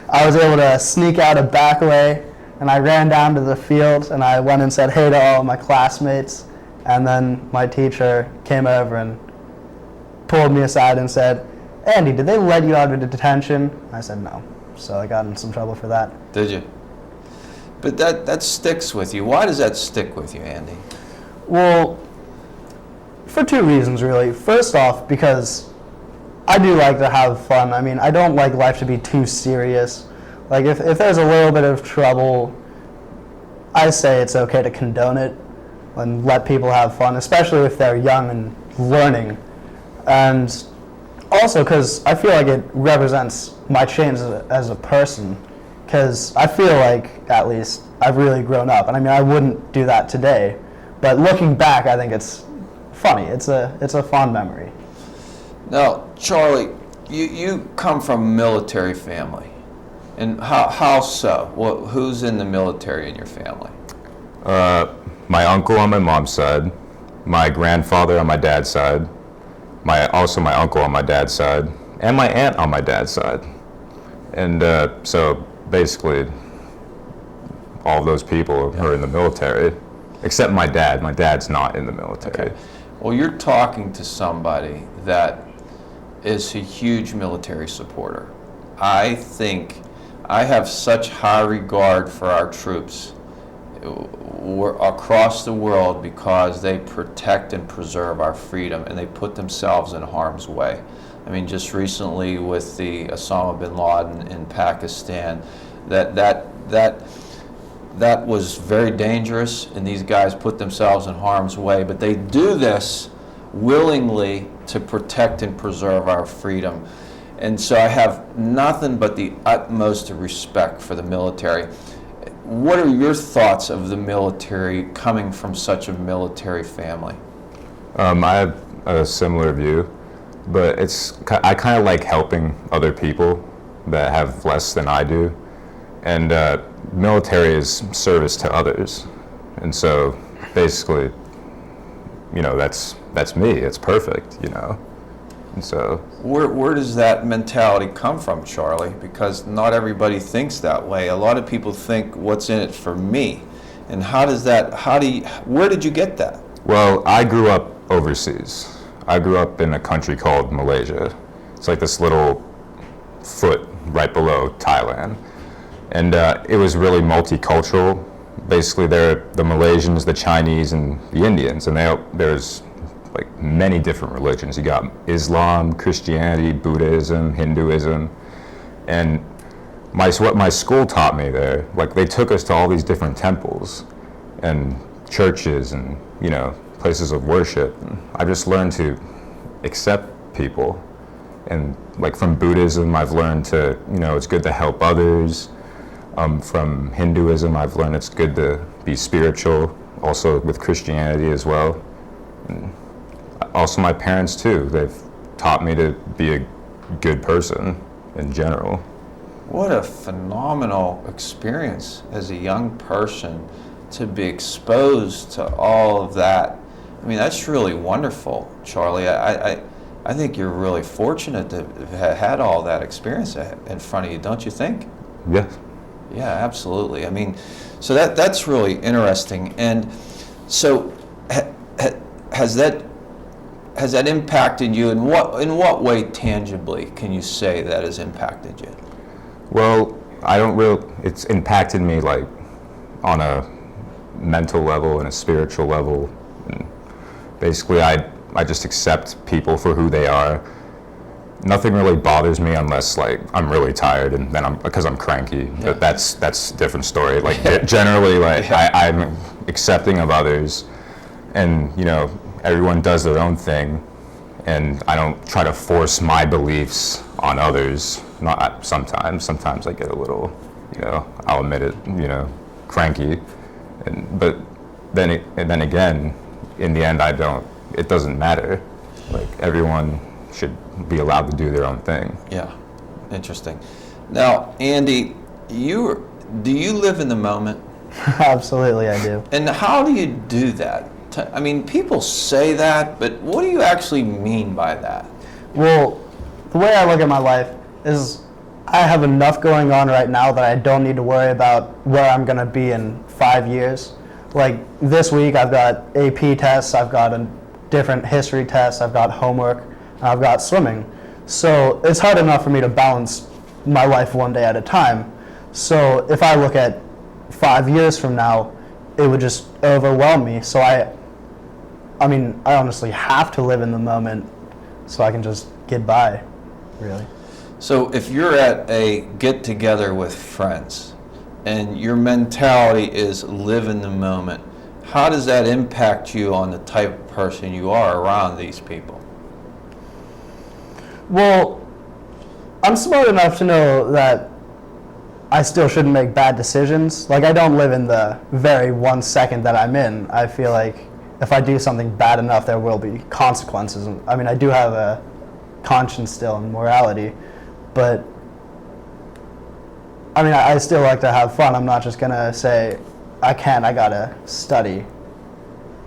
I was able to sneak out a back way, and I ran down to the field, and I went and said hey to all of my classmates. And then my teacher came over and pulled me aside and said, Andy, did they let you out of detention? I said no. So I got in some trouble for that. Did you? But that sticks with you. Why does that stick with you, Andy? Well, for two reasons, really. First off, because I do like to have fun. I mean, I don't like life to be too serious. Like, if there's a little bit of trouble, I say it's okay to condone it and let people have fun, especially if they're young and learning. And also because I feel like it represents my change as a person, because I feel like, at least, I've really grown up. And I mean, I wouldn't do that today, but looking back, I think it's funny. It's a fond memory. Now, Charlie, you come from a military family. And how so? Who's in the military in your family? My uncle on my mom's side, my grandfather on my dad's side, also my uncle on my dad's side, and my aunt on my dad's side. And so basically all of those people are in the military, except my dad. My dad's not in the military. Okay. Well, you're talking to somebody that is a huge military supporter. I think I have such high regard for our troops across the world because they protect and preserve our freedom, and they put themselves in harm's way. I mean, just recently with the Osama bin Laden in Pakistan, that was very dangerous, and these guys put themselves in harm's way, but they do this willingly to protect and preserve our freedom. And so I have nothing but the utmost respect for the military. What are your thoughts of the military coming from such a military family? I have a similar view, but I kind of like helping other people that have less than I do. And military is service to others. And so basically, that's me. It's perfect, And so where does that mentality come from, Charlie? Because not everybody thinks that way. A lot of people think, what's in it for me? And where did you get that? Well, I grew up overseas. I grew up in a country called Malaysia. It's like this little foot right below Thailand. And it was really multicultural. Basically, there are the Malaysians, the Chinese, and the Indians. And there's like many different religions. You got Islam, Christianity, Buddhism, Hinduism. And what my school taught me there, like they took us to all these different temples and churches and, places of worship. I just learned to accept people. And like from Buddhism, I've learned to, it's good to help others. From Hinduism, I've learned it's good to be spiritual, also with Christianity as well. And also my parents too, they've taught me to be a good person in general. What a phenomenal experience as a young person to be exposed to all of that. I mean, that's really wonderful, Charlie. I think you're really fortunate to have had all that experience in front of you, don't you think? Yes. Yeah, absolutely. I mean, so that's really interesting. And so has that impacted you? In what way tangibly can you say that has impacted you? Well, it's impacted me like on a mental level and a spiritual level. And basically, I just accept people for who they are. nothing really bothers me unless like I'm really tired and then because I'm cranky. But that's a different story. Like generally, like I'm accepting of others, and everyone does their own thing, and I don't try to force my beliefs on others. Not sometimes. Sometimes I get a little, I'll admit it, cranky, but then again, in the end, it doesn't matter. Like everyone should be allowed to do their own thing. Yeah, interesting. Now, Andy, do you live in the moment? Absolutely, I do. And how do you do that? I mean, people say that, but what do you actually mean by that? Well, the way I look at my life is I have enough going on right now that I don't need to worry about where I'm going to be in 5 years. Like this week, I've got AP tests, I've got a different history tests, I've got homework, and I've got swimming. So it's hard enough for me to balance my life one day at a time. So if I look at 5 years from now, it would just overwhelm me. So I honestly have to live in the moment so I can just get by, really. So if you're at a get-together with friends and your mentality is live in the moment, how does that impact you on the type of person you are around these people? Well, I'm smart enough to know that I still shouldn't make bad decisions. Like, I don't live in the very 1 second that I'm in. I feel like if I do something bad enough, there will be consequences. I mean, I do have a conscience still and morality, but I mean, I still like to have fun. I'm not just gonna say, I gotta study.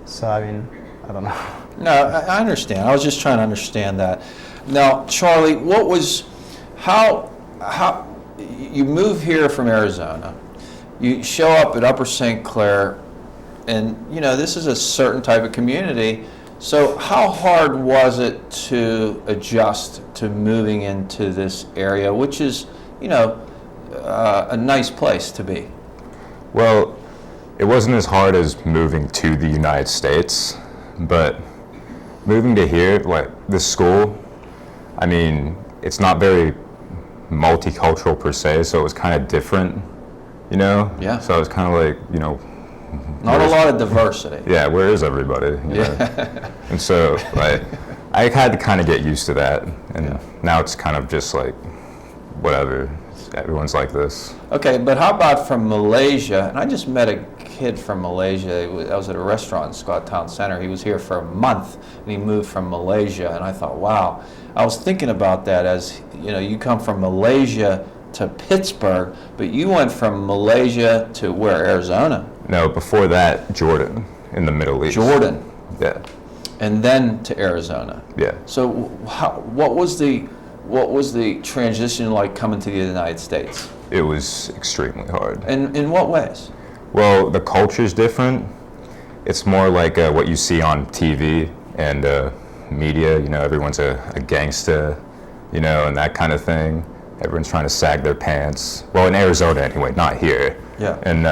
So, I mean, I don't know. No, I understand. I was just trying to understand that. Now, Charlie, how you move here from Arizona, you show up at Upper St. Clair, and this is a certain type of community. So how hard was it to adjust to moving into this area, which is, a nice place to be? Well, it wasn't as hard as moving to the United States, but moving to here, like this school, I mean, it's not very multicultural per se, so it was kind of different, Yeah. So it was kind of like, Not a lot of diversity. yeah, where is everybody? Yeah. And so, like, I had to kind of get used to that, and now it's kind of just like, whatever. Everyone's like this. Okay, but how about from Malaysia? And I just met a kid from Malaysia. I was at a restaurant in Scott Town Center. He was here for a month, and he moved from Malaysia. And I thought, wow. I was thinking about that as, you come from Malaysia to Pittsburgh, but you went from Malaysia to where, Arizona? No, before that, Jordan, in the Middle East. Jordan. Yeah. And then to Arizona. Yeah. So what was the transition like coming to the United States? It was extremely hard. And in what ways? Well, the culture's different. It's more like what you see on TV and media. Everyone's a gangsta, and that kind of thing. Everyone's trying to sag their pants. Well, in Arizona anyway, not here. Yeah. And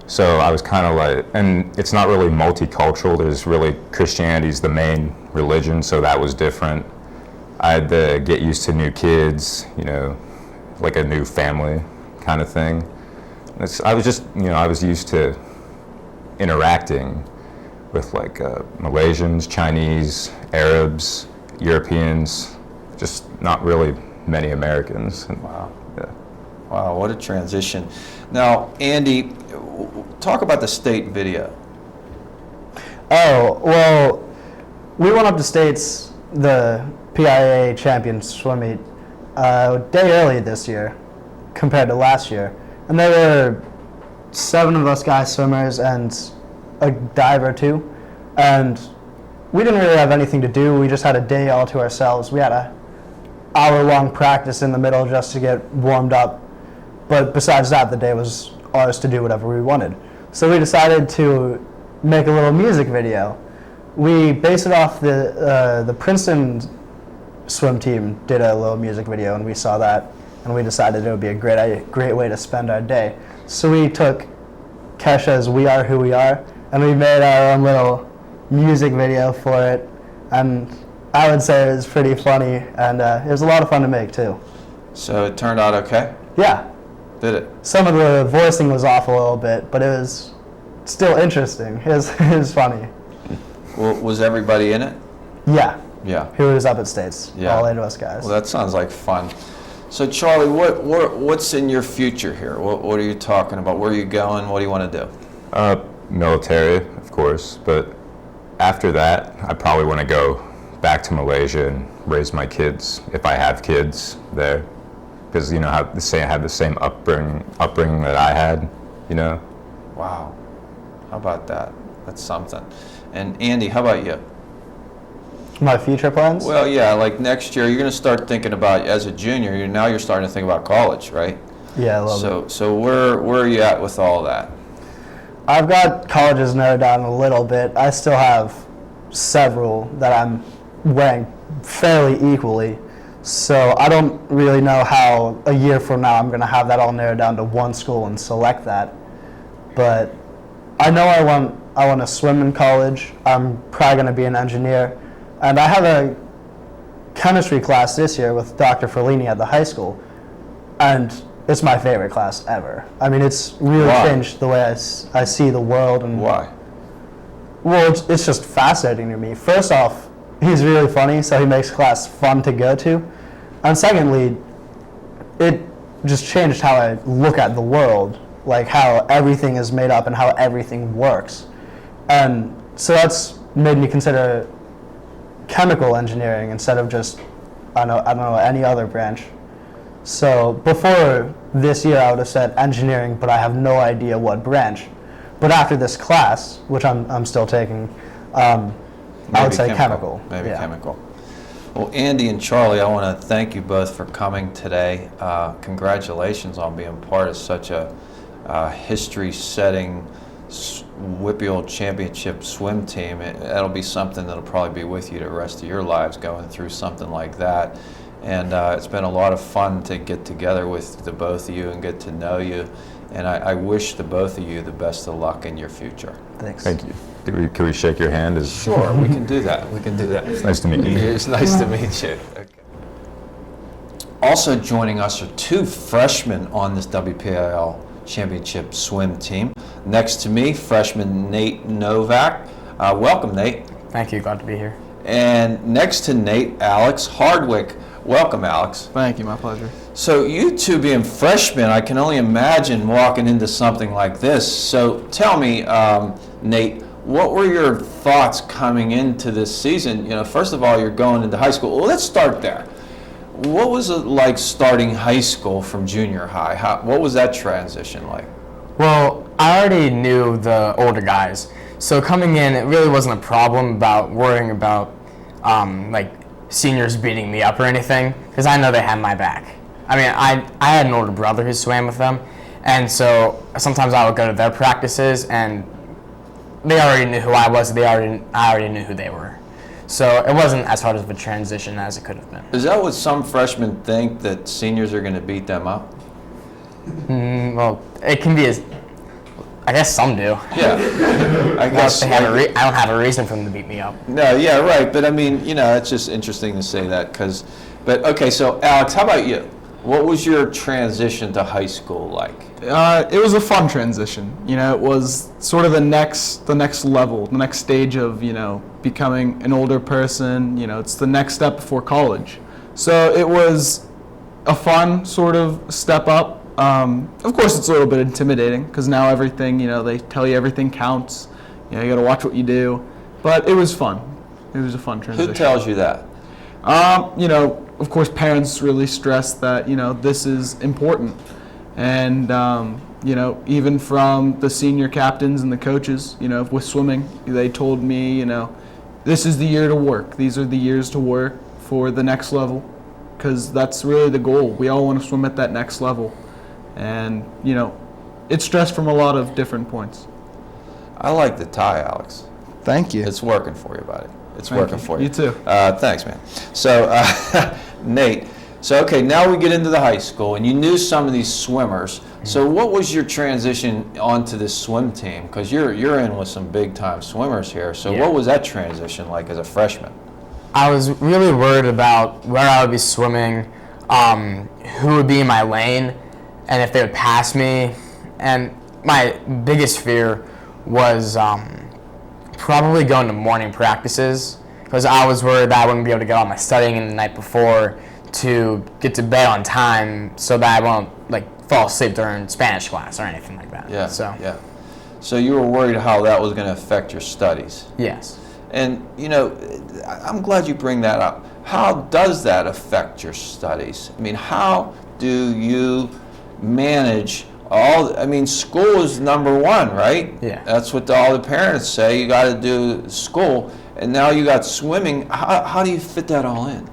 so I was kind of like, and it's not really multicultural. There's really, Christianity's the main religion, so that was different. I had to get used to new kids, like a new family kind of thing. I was used to interacting with like Malaysians, Chinese, Arabs, Europeans, just not really many Americans. Wow. Yeah. Wow, what a transition. Now, Andy, talk about the state video. Oh, well, we went up to states, the PIA champion swim meet, a day early this year compared to last year. And there were 7 of us guys swimmers and a diver too. And we didn't really have anything to do. We just had a day all to ourselves. We had a hour-long practice in the middle just to get warmed up. But besides that, the day was ours to do whatever we wanted. So we decided to make a little music video. We based it off the Princeton Swim Team did a little music video, and we saw that, and we decided it would be a great way to spend our day. So we took Kesha's "We Are Who We Are," and we made our own little music video for it. And I would say it was pretty funny, and it was a lot of fun to make too. So it turned out okay? Yeah, Did it? some of the voicing was off a little bit, but it was still interesting. It was funny. Well, was everybody in it? Yeah, Yeah. who was up at States? Yeah. All 8 of us guys. Well, that sounds like fun. So, Charlie, what's in your future here? What are you talking about? Where are you going? What do you want to do? Military, of course, but after that, I probably want to go back to Malaysia and raise my kids, if I have kids there, because I have the same upbringing that I had, Wow. How about that? That's something. And Andy, how about you? My future plans? Well, yeah, like next year, you're going to start thinking about, as a junior, you're starting to think about college, right? Yeah, a little bit. So where are you at with all that? I've got colleges narrowed down a little bit. I still have several that I'm weighing fairly equally. So I don't really know how a year from now I'm going to have that all narrowed down to one school and select that. But I know I want to swim in college. I'm probably going to be an engineer. And I have a chemistry class this year with Dr. Ferlini at the high school. And it's my favorite class ever. I mean, it's really Why? changed the way I see the world. And Why? well, it's just fascinating to me. First off, he's really funny, so he makes class fun to go to. And secondly, it just changed how I look at the world, like how everything is made up and how everything works. And so that's made me consider chemical engineering instead of just, I don't know, any other branch. So before this year, I would have said engineering, but I have no idea what branch. But after this class, which I'm still taking, I would say chemical. Maybe Yeah. chemical. Well, Andy and Charlie, I want to thank you both for coming today. Congratulations on being part of such a history-setting WPIAL Championship swim team. That'll be something that'll probably be with you the rest of your lives, going through something like that. And it's been a lot of fun to get together with the both of you and get to know you. And I wish the both of you the best of luck in your future. Thanks. Thank you. Can we shake your hand? Sure, we can do that. We can do that. It's nice to meet you. It's nice to meet you. Okay. Also joining us are 2 freshmen on this WPIAL Championship swim team. Next to me, freshman Nate Novak. Welcome, Nate. Thank you. Glad to be here. And next to Nate, Alex Hardwick. Welcome, Alex. Thank you, my pleasure. So you two being freshmen, I can only imagine walking into something like this. So tell me, Nate, what were your thoughts coming into this season? First of all, you're going into high school. Well, let's start there. What was it like starting high school from junior high? What was that transition like? Well, I already knew the older guys, so coming in, it really wasn't a problem about worrying about like seniors beating me up or anything, because I know they had my back. I mean, I had an older brother who swam with them, and so sometimes I would go to their practices, and they already knew who I was. I already knew who they were. So it wasn't as hard of a transition as it could have been. Is that what some freshmen think, that seniors are going to beat them up? Well, it can be I guess some do. Yeah, I guess. I don't have a reason for them to beat me up. No, yeah, right. But I mean, it's just interesting to say that but okay, so Alex, how about you? What was your transition to high school like? It was a fun transition. It was sort of the next level, the next stage of, becoming an older person. It's the next step before college. So it was a fun sort of step up. Of course, it's a little bit intimidating because now everything, they tell you everything counts. You got to watch what you do. But it was fun. It was a fun transition. Who tells you that? Of course, parents really stress that, this is important. And, even from the senior captains and the coaches, with swimming, they told me, this is the year to work. These are the years to work for the next level, because that's really the goal. We all want to swim at that next level. And, it's stressed from a lot of different points. I like the tie, Alex. Thank you. It's working for you, buddy. It's Thank working you. for you. You too. Thanks, man. So, Nate, okay, now we get into the high school, and you knew some of these swimmers. So what was your transition onto this swim team? Because you're in with some big-time swimmers here. So Yeah. what was that transition like as a freshman? I was really worried about where I would be swimming, who would be in my lane, and if they would pass me. And my biggest fear was probably going to morning practices, because I was worried that I wouldn't be able to get all my studying in the night before to get to bed on time, so that I won't fall asleep during Spanish class or anything like that. Yeah. So Yeah. So you were worried how that was going to affect your studies. yes. And, I'm glad you bring that up. How does that affect your studies? I mean, how do you manage school is number one, right? Yeah. That's what all the parents say. You got to do school. And now you got swimming. How do you fit that all in?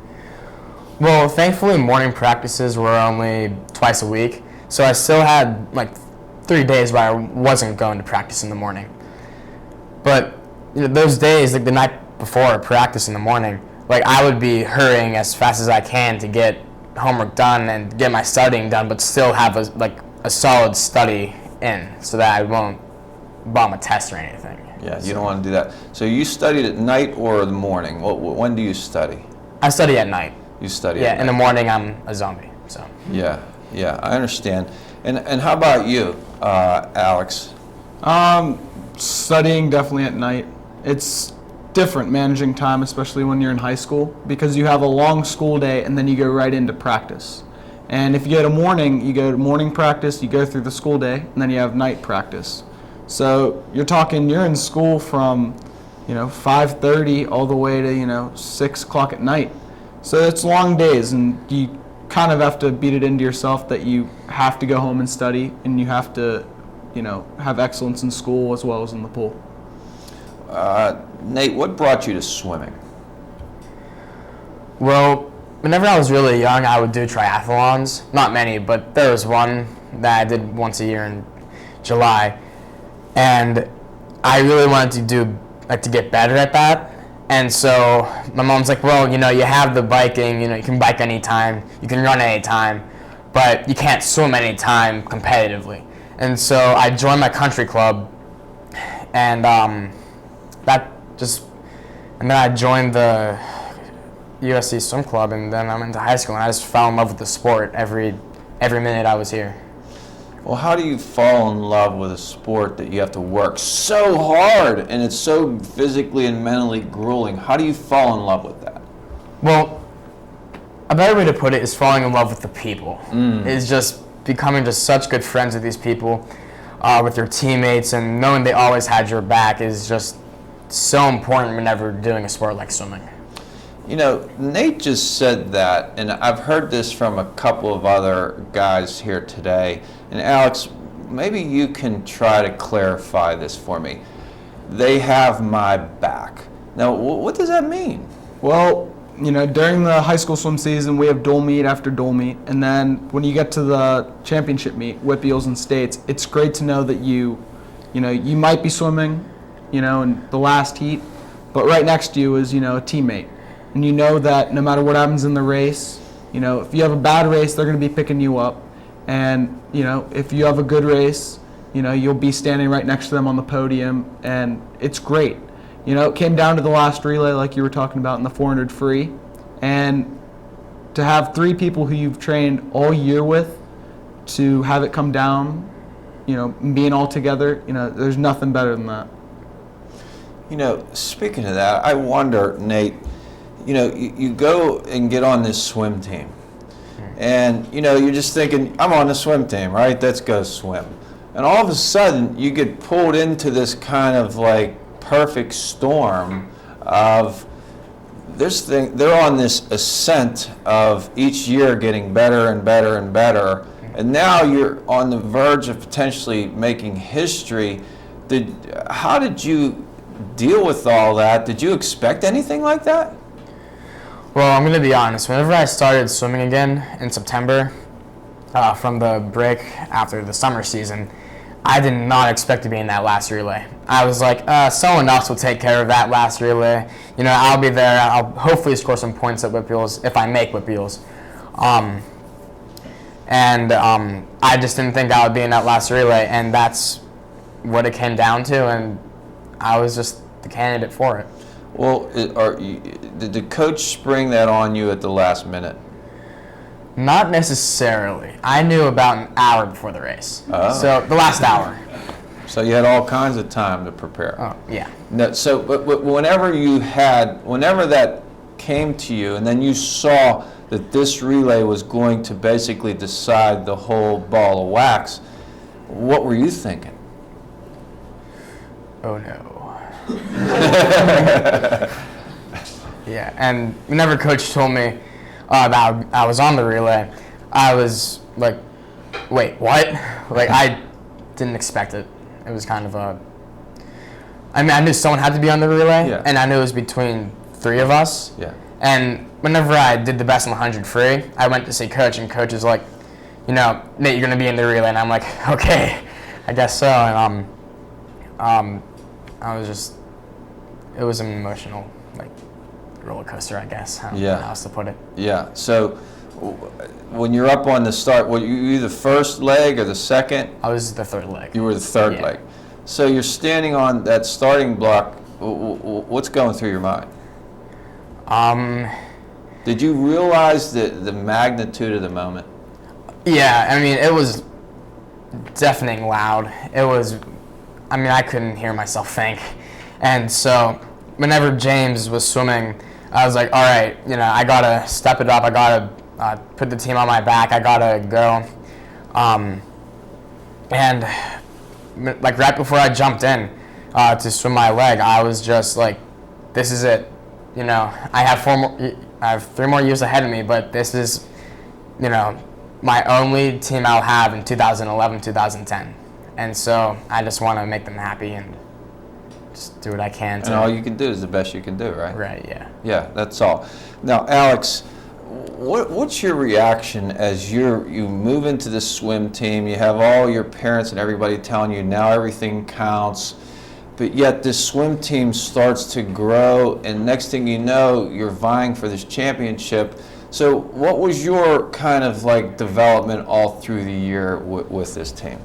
Well, thankfully, morning practices were only twice a week, so I still had 3 days where I wasn't going to practice in the morning. But those days, the night before practice in the morning, I would be hurrying as fast as I can to get homework done and get my studying done, but still have a solid study in, so that I won't bomb a test or anything. Yeah, you don't want to do that. So you studied at night or the morning? When do you study? I study at night. You study Yeah, at in the night. morning I'm a zombie. So Yeah, I understand. And how about you, Alex? Studying definitely at night. It's different managing time, especially when you're in high school, because you have a long school day and then you go right into practice. And if you go to morning practice, you go through the school day, and then you have night practice. So you're in school from 5:30 all the way to 6 o'clock at night. So it's long days, and you kind of have to beat it into yourself that you have to go home and study, and you have to have excellence in school as well as in the pool. Nate, what brought you to swimming? well, whenever I was really young, I would do triathlons. Not many, but there was one that I did once a year in July, and I really wanted to get better at that. And so my mom's like, well, you have the biking, you can bike anytime, you can run anytime, but you can't swim anytime competitively. And so I joined my country club, and and then I joined the USC Swim Club, and then I'm into high school, and I just fell in love with the sport every minute I was here. Well, how do you fall in love with a sport that you have to work so hard and it's so physically and mentally grueling? How do you fall in love with that? Well, a better way to put it is falling in love with the people. It's just becoming just such good friends with these people, with your teammates, and knowing they always had your back is just so important whenever doing a sport like swimming. Nate just said that, and I've heard this from a couple of other guys here today. And Alex, maybe you can try to clarify this for me. They have my back. Now, what does that mean? Well, during the high school swim season, we have dual meet after dual meet, and then when you get to the championship meet, Whip Eels and States, it's great to know that you might be swimming, in the last heat, but right next to you is, a teammate. And you know that no matter what happens in the race, if you have a bad race, they're going to be picking you up. And, if you have a good race, you'll be standing right next to them on the podium, and it's great. It came down to the last relay like you were talking about in the 400 free. And to have 3 people who you've trained all year with, to have it come down, being all together, there's nothing better than that. Speaking of that, I wonder, Nate, you go and get on this swim team, and you're just thinking, I'm on the swim team, right? Let's go swim. And all of a sudden, you get pulled into this kind of perfect storm of they're on this ascent of each year getting better and better and better, and now you're on the verge of potentially making history. How did you deal with all that? Did you expect anything like that? Well, I'm going to be honest. Whenever I started swimming again in September, from the break after the summer season, I did not expect to be in that last relay. I was like, someone else will take care of that last relay. I'll be there. I'll hopefully score some points at Whip Eels if I make Whip Eels. I just didn't think I would be in that last relay, and that's what it came down to, and I was just the candidate for it. Well, did the coach spring that on you at the last minute? Not necessarily. I knew about an hour before the race. Oh. So the last hour. So you had all kinds of time to prepare. Oh, yeah. No, so, but whenever that came to you, and then you saw that this relay was going to basically decide the whole ball of wax, what were you thinking? Oh no. Yeah, and whenever coach told me that I was on the relay, I was like, wait, what? Like, I didn't expect it. It was kind of I mean, I knew someone had to be on the relay, Yeah. and I knew it was between 3 of us. Yeah. And whenever I did the best in the 100 free, I went to see coach, and coach was like, you know, Nate, you're going to be in the relay. And I'm like, okay, I guess so. And I was just, it was an emotional, like, roller coaster, I guess. I don't know how else to put it. Yeah. So when you're up on the start, were you the first leg or the second? I was the 3rd leg. You were the 3rd leg. So you're standing on that starting block. What's going through your mind? Did you realize the magnitude of the moment? Yeah, I mean, it was deafening loud. It was, I mean, I couldn't hear myself think. And so whenever James was swimming, I was like, all right, you know, I got to step it up. I got to put the team on my back. I got to go. And like right before I jumped in to swim my leg, I was just like, this is it. You know, I have 3 more years ahead of me, but this is, you know, my only team I'll have in 2011, 2010. And so I just want to make them happy and just do what I can to. And all you can do is the best you can do, right? Right, yeah. Yeah, that's all. Now, Alex, what's your reaction as you move into the swim team? You have all your parents and everybody telling you now everything counts, but yet this swim team starts to grow, and next thing you know, you're vying for this championship. So what was your kind of like development all through the year with this team?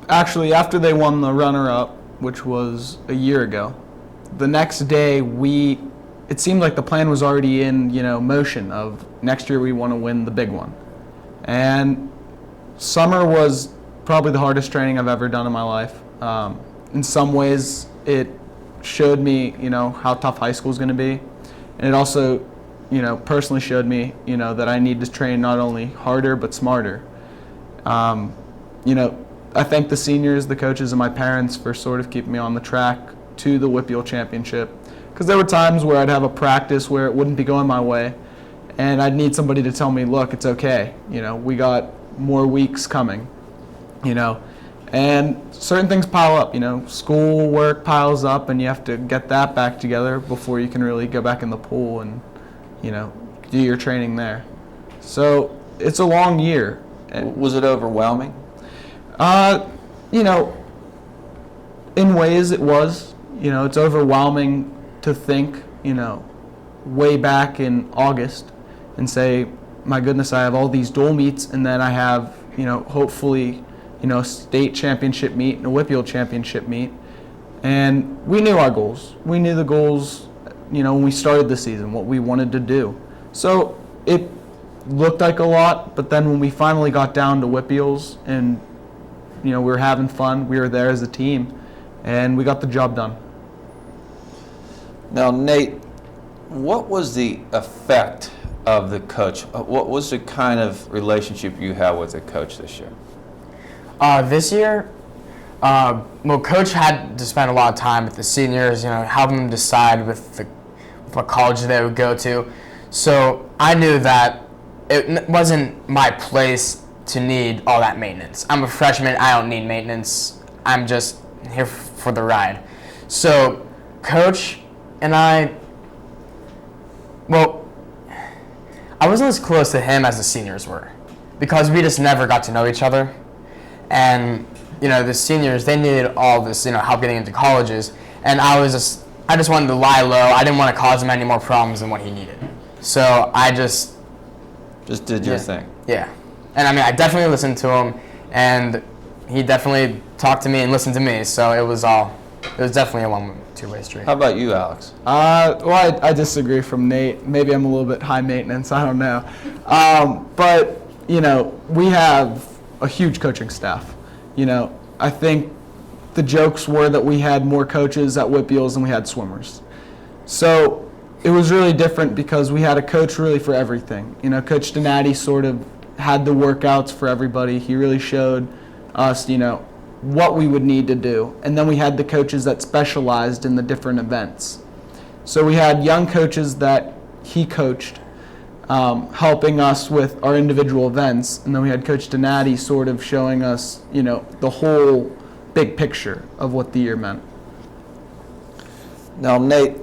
Actually, after they won the runner-up, which was a year ago, the next day it seemed like the plan was already in, motion of next year we want to win the big one. And summer was probably the hardest training I've ever done in my life. In some ways, it showed me, how tough high school is going to be. And it also, personally showed me, that I need to train not only harder but smarter. I thank the seniors, the coaches, and my parents for sort of keeping me on the track to the Whippeal Championship. Because there were times where I'd have a practice where it wouldn't be going my way, and I'd need somebody to tell me, look, it's okay. We got more weeks coming, And certain things pile up, School work piles up, and you have to get that back together before you can really go back in the pool and, do your training there. So it's a long year. Was it overwhelming? In ways it was. It's overwhelming to think, way back in August and say, my goodness, I have all these dual meets, and then I have, hopefully, a state championship meet and a Whippeal championship meet. And we knew our goals. We knew the goals, when we started the season, what we wanted to do. So it looked like a lot, but then when we finally got down to Whippeals and we were having fun, we were there as a team, and we got the job done. Now, Nate, what was the effect of the coach? What was the kind of relationship you had with the coach this year? This year, well, coach had to spend a lot of time with the seniors, helping them decide with what college they would go to. So I knew that it wasn't my place to need all that maintenance. I'm a freshman, I don't need maintenance. I'm just here for the ride. So coach and I wasn't as close to him as the seniors were, because we just never got to know each other. And the seniors, they needed all this help getting into colleges, and I just wanted to lie low. I didn't want to cause him any more problems than what he needed. So I just did your thing. Yeah. And I definitely listened to him, and he definitely talked to me and listened to me. So it was definitely a two-way street. How about you, Alex? Well, I disagree from Nate. Maybe I'm a little bit high maintenance. I don't know. But, we have a huge coaching staff. I think the jokes were that we had more coaches at Whitbeals than we had swimmers. So it was really different because we had a coach really for everything. Coach Donati sort of had the workouts for everybody. He really showed us, what we would need to do. And then we had the coaches that specialized in the different events. So we had young coaches that he coached, helping us with our individual events. And then we had Coach Donati sort of showing us, the whole big picture of what the year meant. Now, Nate,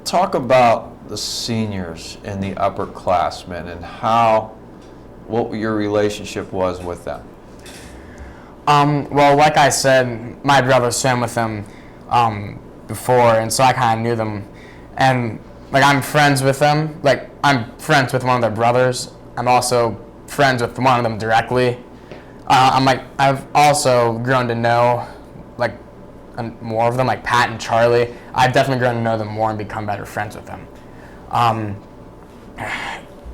talk about the seniors and the upperclassmen and what your relationship was with them. Well, like I said, my brother swam with them before, and so I kind of knew them. And I'm friends with them. I'm friends with one of their brothers. I'm also friends with one of them directly. I've also grown to know more of them, like Pat and Charlie. I've definitely grown to know them more and become better friends with them.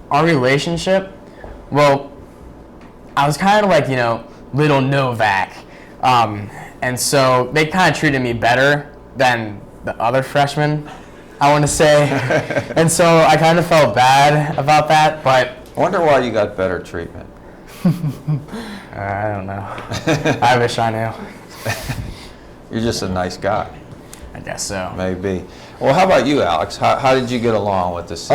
Our relationship, well, I was kind of little Novak. And so they kind of treated me better than the other freshmen, I want to say. And so I kind of felt bad about that, but I wonder why you got better treatment. I don't know. I wish I knew. You're just a nice guy. I guess so. Maybe. Well, how about you, Alex? How did you get along with this?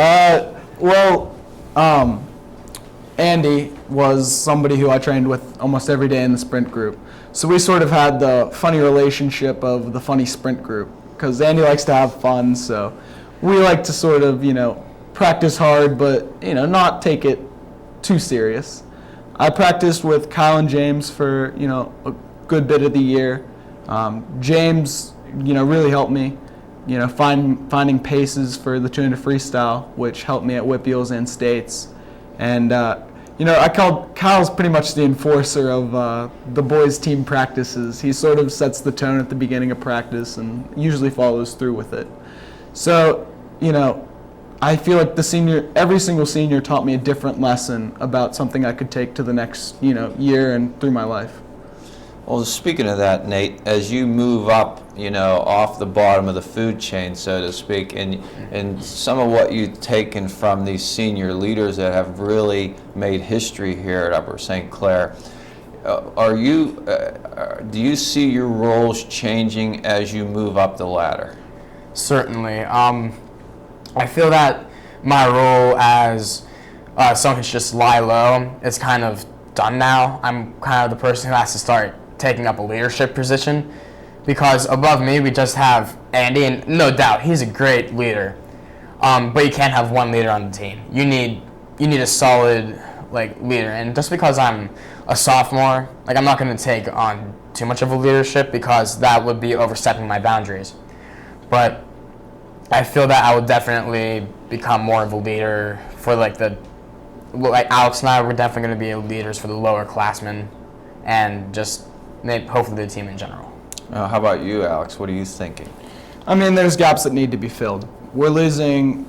Andy was somebody who I trained with almost every day in the sprint group. So we sort of had the funny relationship of the funny sprint group because Andy likes to have fun. So we like to sort of, practice hard, but, not take it too serious. I practiced with Kyle and James for, a good bit of the year. James, really helped me, finding paces for the 200 freestyle, which helped me at Whitbeals and States. And, Kyle's pretty much the enforcer of the boys' team practices. He sort of sets the tone at the beginning of practice and usually follows through with it. So, I feel like every single senior taught me a different lesson about something I could take to the next, year and through my life. Well, speaking of that, Nate, as you move up, off the bottom of the food chain, so to speak, and some of what you've taken from these senior leaders that have really made history here at Upper St. Clair, do you see your roles changing as you move up the ladder? Certainly. I feel that my role as someone who's just lie low is kind of done now. I'm kind of the person who has to start taking up a leadership position because above me we just have Andy, and no doubt he's a great leader, but you can't have one leader on the team. You need a solid leader, and just because I'm a sophomore, I'm not going to take on too much of a leadership because that would be overstepping my boundaries. But I feel that I would definitely become more of a leader for Alex and I were definitely going to be leaders for the lower classmen and just maybe hopefully the team in general. How about you, Alex? What are you thinking? There's gaps that need to be filled. We're losing,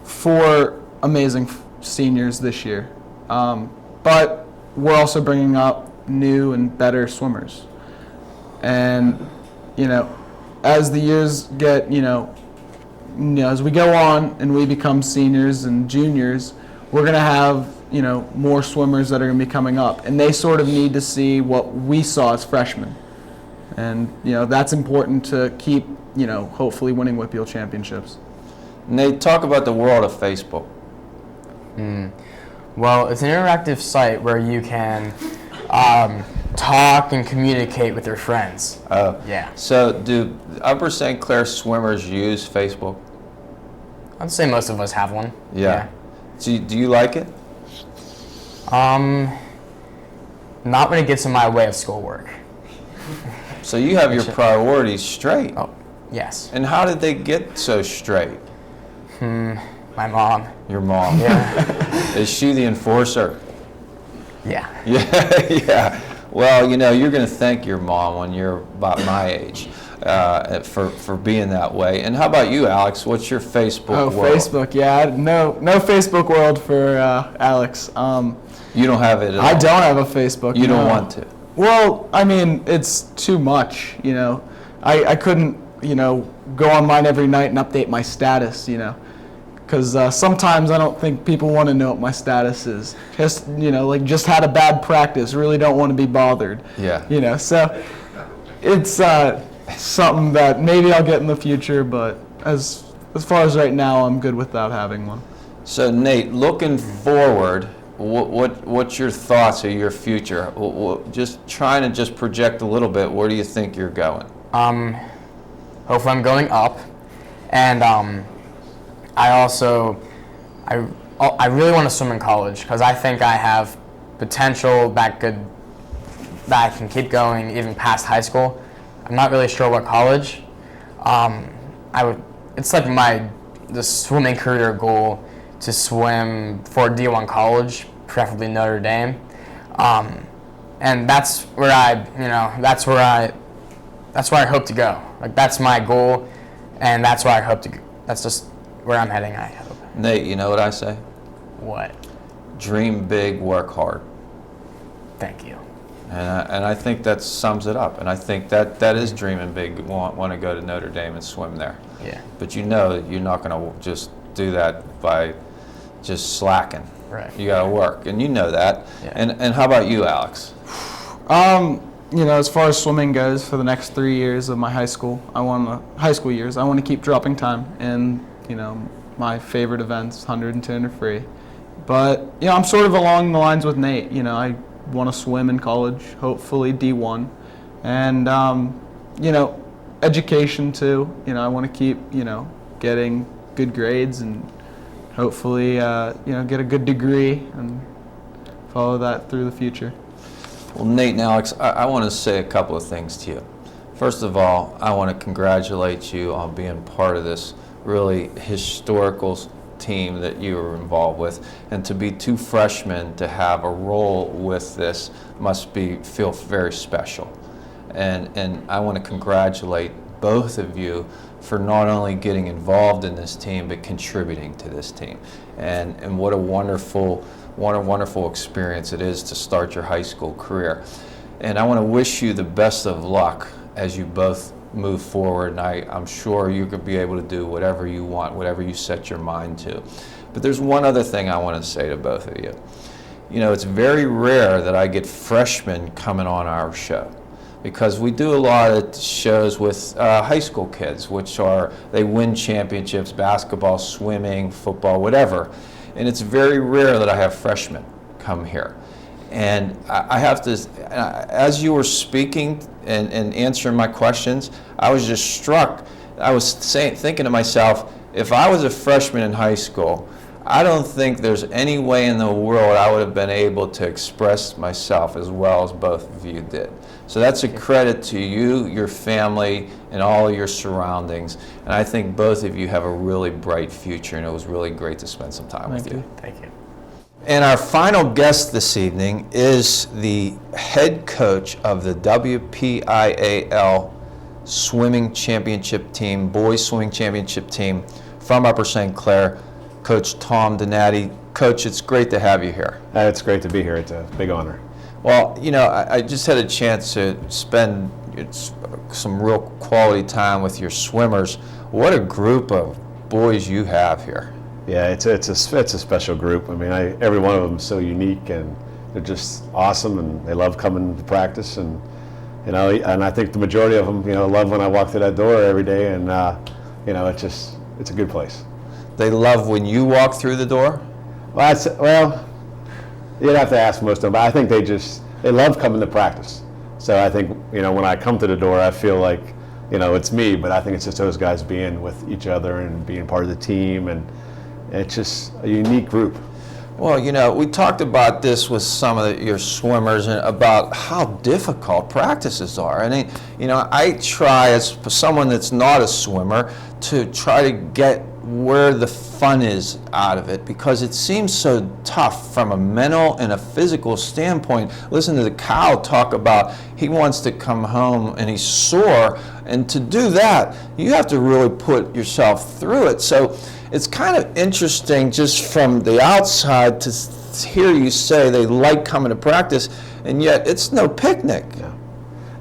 4 amazing seniors this year, but we're also bringing up new and better swimmers. And, as the years get, as we go on and we become seniors and juniors, we're going to have, more swimmers that are going to be coming up. And they sort of need to see what we saw as freshmen. And, that's important to keep, hopefully winning Whitbeal championships. Nate, talk about the world of Facebook. Well, it's an interactive site where you can talk and communicate with your friends. Oh. Yeah. So do Upper St. Clair swimmers use Facebook? I'd say most of us have one. Yeah. So do you like it? Not when it gets in my way of schoolwork. So you have your priorities straight. Oh, yes. And how did they get so straight? My mom. Your mom. Yeah. Is she the enforcer? Yeah. Yeah, yeah. Well, you're going to thank your mom when you're about my age. for being that way. And how about you, Alex? What's your Facebook world? Facebook, yeah. No Facebook world for Alex. You don't have it at all. I don't have a Facebook. You don't no. want to. Well, I mean, it's too much, you know. I couldn't, you know, go online every night and update my status, you know. Because sometimes I don't think people want to know what my status is. Just, you know, like just had a bad practice, really don't want to be bothered. Yeah. You know, so it's something that maybe I'll get in the future, but as far as right now, I'm good without having one. So Nate, looking forward, what's your thoughts of your future? Just trying to just project a little bit. Where do you think you're going? Hopefully I'm going up, and I really want to swim in college because I think I have potential that I can keep going even past high school. I'm not really sure what college. It's like the swimming career goal to swim for D1 college, preferably Notre Dame, and that's where I hope to go. Like that's my goal, and that's where I hope to go. That's just where I'm heading, I hope. Nate, you know what I say? What? Dream big, work hard. Thank you. And I think that sums it up. And I think that is dreaming big. Want to go to Notre Dame and swim there. Yeah. But you know that you're not going to just do that by just slacking. Right. You got to work, and you know that. Yeah. And how about you, Alex? You know, as far as swimming goes, for the next 3 years of my high school years, I want to keep dropping time in, you know, my favorite events, 100 and 200 free. But, you know, I'm sort of along the lines with Nate. You know, I want to swim in college, hopefully D1. And, you know, education too. You know, I want to keep, you know, getting good grades and hopefully, you know, get a good degree and follow that through the future. Well, Nate and Alex, I want to say a couple of things to you. First of all, I want to congratulate you on being part of this really historical team that you were involved with, and to be two freshmen to have a role with this must feel very special. And I want to congratulate both of you for not only getting involved in this team but contributing to this team. And what a wonderful experience it is to start your high school career. And I want to wish you the best of luck as you both move forward, and I'm sure you could be able to do whatever you want, whatever you set your mind to. But there's one other thing I want to say to both of you. You know, it's very rare that I get freshmen coming on our show, because we do a lot of shows with high school kids, they win championships, basketball, swimming, football, whatever. And it's very rare that I have freshmen come here. And I have to, as you were speaking and answering my questions, I was just struck. I was thinking to myself, if I was a freshman in high school, I don't think there's any way in the world I would have been able to express myself as well as both of you did. So that's a credit to you, your family, and all of your surroundings. And I think both of you have a really bright future, and it was really great to spend some time with you. Thank you. And our final guest this evening is the head coach of the WPIAL swimming championship team, boys swimming championship team from Upper St. Clair, Coach Tom Donati. Coach, it's great to have you here. It's great to be here. It's a big honor. Well, you know, I just had a chance to spend some real quality time with your swimmers. What a group of boys you have here. Yeah, it's a special group. I mean, every one of them is so unique, and they're just awesome, and they love coming to practice, and you know, and I think the majority of them, you know, love when I walk through that door every day, and you know, it's a good place. They love when you walk through the door? Well, you'd have to ask most of them, but I think they love coming to practice. So I think, you know, when I come to the door, I feel like, you know, it's me, but I think it's just those guys being with each other and being part of the team, and it's just a unique group. Well, you know, we talked about this with some of your swimmers and about how difficult practices are. And, you know, I try, as someone that's not a swimmer, to try to get where the fun is out of it, because it seems so tough from a mental and a physical standpoint. Listen to the Kyle talk about he wants to come home and he's sore, and to do that you have to really put yourself through it. So it's kind of interesting just from the outside to hear you say they like coming to practice, and yet it's no picnic. Yeah.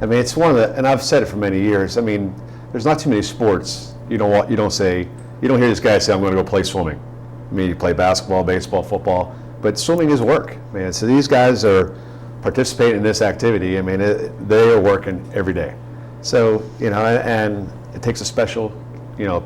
I mean, it's one of the, and I've said it for many years. I mean, there's not too many sports you don't hear this guy say, I'm going to go play swimming. I mean, you play basketball, baseball, football, but swimming is work, man. So these guys are participating in this activity. I mean, they are working every day. So, and it takes a special,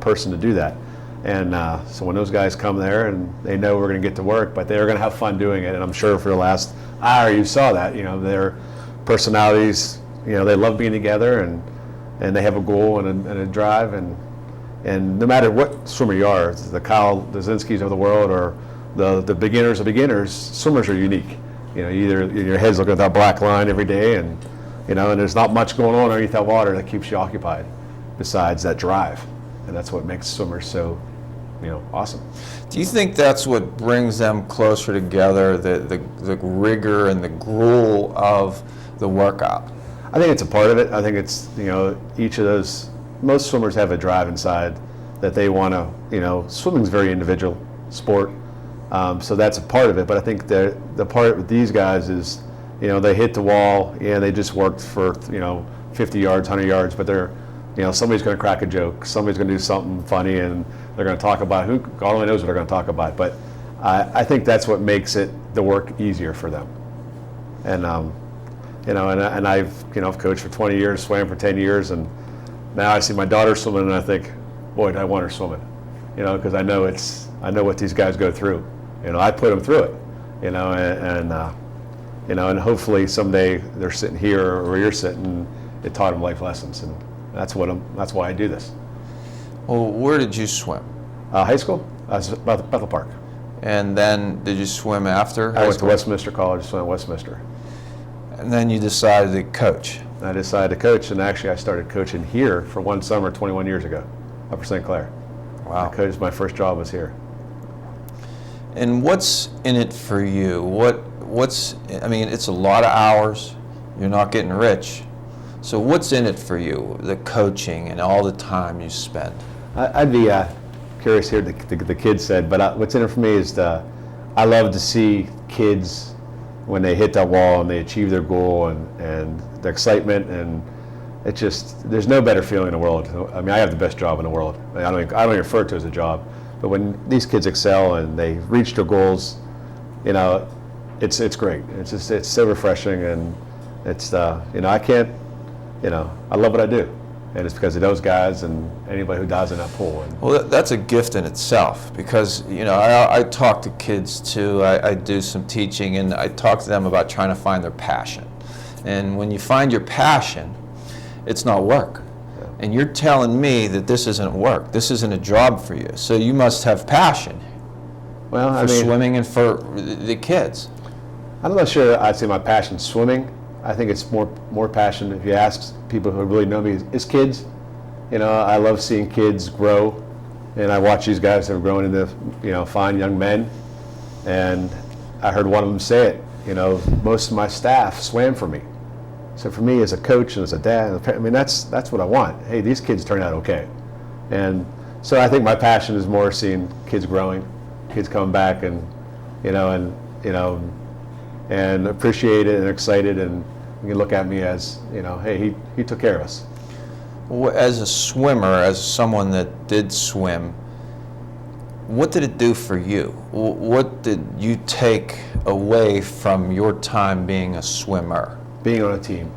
person to do that. And so when those guys come there and they know we're going to get to work, but they're going to have fun doing it. And I'm sure for the last hour you saw that, their personalities, they love being together, and they have a goal and a drive, and no matter what swimmer you are, the Kyle Dazinskis of the world or the beginners of beginners, swimmers are unique. Either your head's looking at that black line every day, and there's not much going on underneath that water that keeps you occupied besides that drive. And that's what makes swimmers so, awesome. Do you think that's what brings them closer together, the rigor and the gruel of the workout? I think it's a part of it. I think it's, each of those, most swimmers have a drive inside that they want to, swimming's a very individual sport. So that's a part of it. But I think the part with these guys is, they hit the wall, they just worked for, 50 yards, 100 yards, but they're, somebody's going to crack a joke, somebody's going to do something funny, and they're going to talk about, who God only knows what they're going to talk about. But I think that's what makes the work easier for them. And, and I've coached for 20 years, swam for 10 years, and now I see my daughter swimming, and I think, boy, I want her swimming, because I know what these guys go through. I put them through it, and hopefully someday they're sitting here or where you're sitting. It taught them life lessons, and that's why I do this. Well, where did you swim? High school, I was at Bethel Park. And then did you swim after high I went school? to Westminster College, swam at Westminster. And then you decided to coach. I decided to coach, and actually I started coaching here for one summer 21 years ago, Upper St. Clair. Wow. I coached, my first job was here. And what's in it for you? I mean, it's a lot of hours. You're not getting rich. So what's in it for you, the coaching and all the time you spend? I'd be curious here, the kids said, but what's in it for me is I love to see kids when they hit that wall and they achieve their goal, and the excitement, and it just, there's no better feeling in the world. I mean, I have the best job in the world. I don't even refer to it as a job, but when these kids excel and they reach their goals, it's great. It's so refreshing, and it's I can't, I love what I do, and it's because of those guys and anybody who dives in that pool. Well, that's a gift in itself, because I talk to kids too. I do some teaching, and I talk to them about trying to find their passion. And when you find your passion, it's not work. Yeah. And you're telling me that this isn't work. This isn't a job for you. So you must have passion for swimming and for the kids. I'm not sure I'd say my passion swimming. I think it's more passion, if you ask people who really know me, is kids. I love seeing kids grow, and I watch these guys that are growing into fine young men. And I heard one of them say it. Most of my staff swam for me. So for me, as a coach and as a dad, I mean, that's what I want. Hey, these kids turn out okay. And so I think my passion is more seeing kids growing, kids coming back, and and appreciate it and excited, and you look at me as, hey, he took care of us. As a swimmer, as someone that did swim, what did it do for you? What did you take away from your time being a swimmer? Being on a team.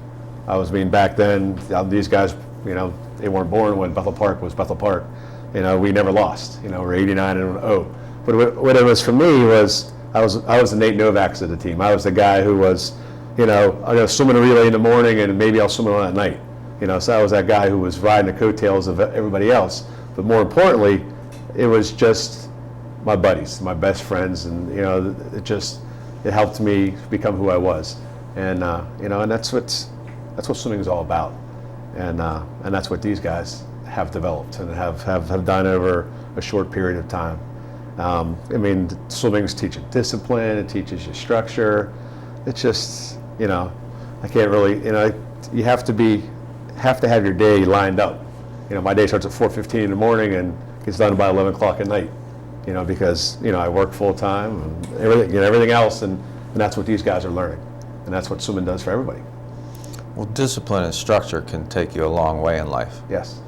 Back then, these guys, they weren't born when Bethel Park was Bethel Park. We never lost. We're 89-0. But what it was for me was, I was the Nate Novaks of the team. I was the guy who was, I'm going to swim in a relay in the morning, and maybe I'll swim on at night. So I was that guy who was riding the coattails of everybody else. But more importantly, it was just my buddies, my best friends, and it helped me become who I was. And and that's what swimming is all about. And that's what these guys have developed and have done over a short period of time. I mean, swimming's teaching discipline, it teaches you structure. It's just, I can't really, you have to have your day lined up. My day starts at 4:15 in the morning and gets done by 11 o'clock at night, because, I work full time and everything else, and that's what these guys are learning. And that's what swimming does for everybody. Well, discipline and structure can take you a long way in life. Yes,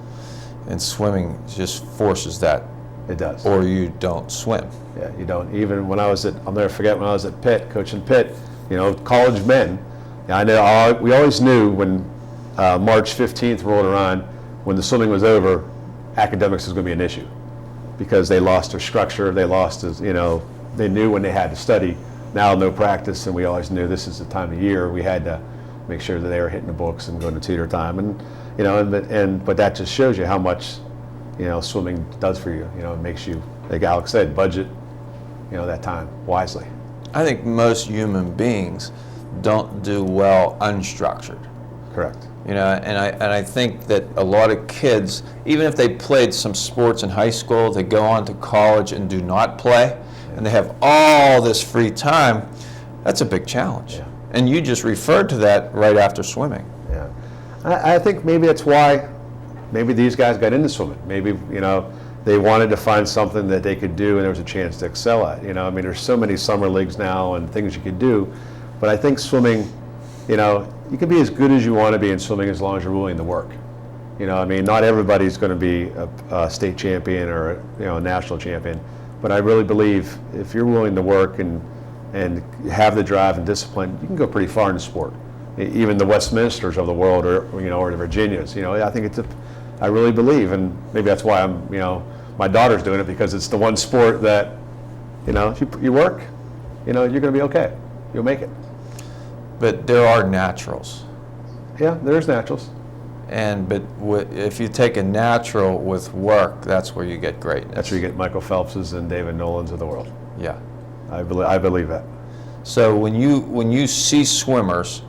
And swimming just forces that, it does. or you don't swim. Yeah, you don't. Even when I'll never forget when I was at Pitt, coaching Pitt, college men, I know we always knew when March 15th rolled around, when the swimming was over, academics was going to be an issue because they lost their structure, they lost, they knew when they had to study. Now no practice, and we always knew this is the time of year we had to make sure that they were hitting the books and going to tutor time, but that just shows you how much swimming does for you. It makes you, like Alex said, budget that time wisely. I think most human beings don't do well unstructured. Correct. And I think that a lot of kids, even if they played some sports in high school, they go on to college and do not play, and they have all this free time. That's a big challenge. Yeah. And you just referred to that right after swimming. Yeah, I think maybe that's why maybe these guys got into swimming. Maybe they wanted to find something that they could do and there was a chance to excel at. There's so many summer leagues now and things you could do, but I think swimming, you can be as good as you want to be in swimming as long as you're willing to work. Not everybody's going to be a state champion or a national champion, but I really believe if you're willing to work and have the drive and discipline, you can go pretty far in the sport. Even the Westminsters of the world, or the Virginias. I think I really believe, and maybe that's why my daughter's doing it, because it's the one sport that, if you work, you're going to be okay. You'll make it. But there are naturals. Yeah, there's naturals. But if you take a natural with work, that's where you get greatness. That's where you get Michael Phelps's and David Nolan's of the world. Yeah. I believe that. So when you see swimmers,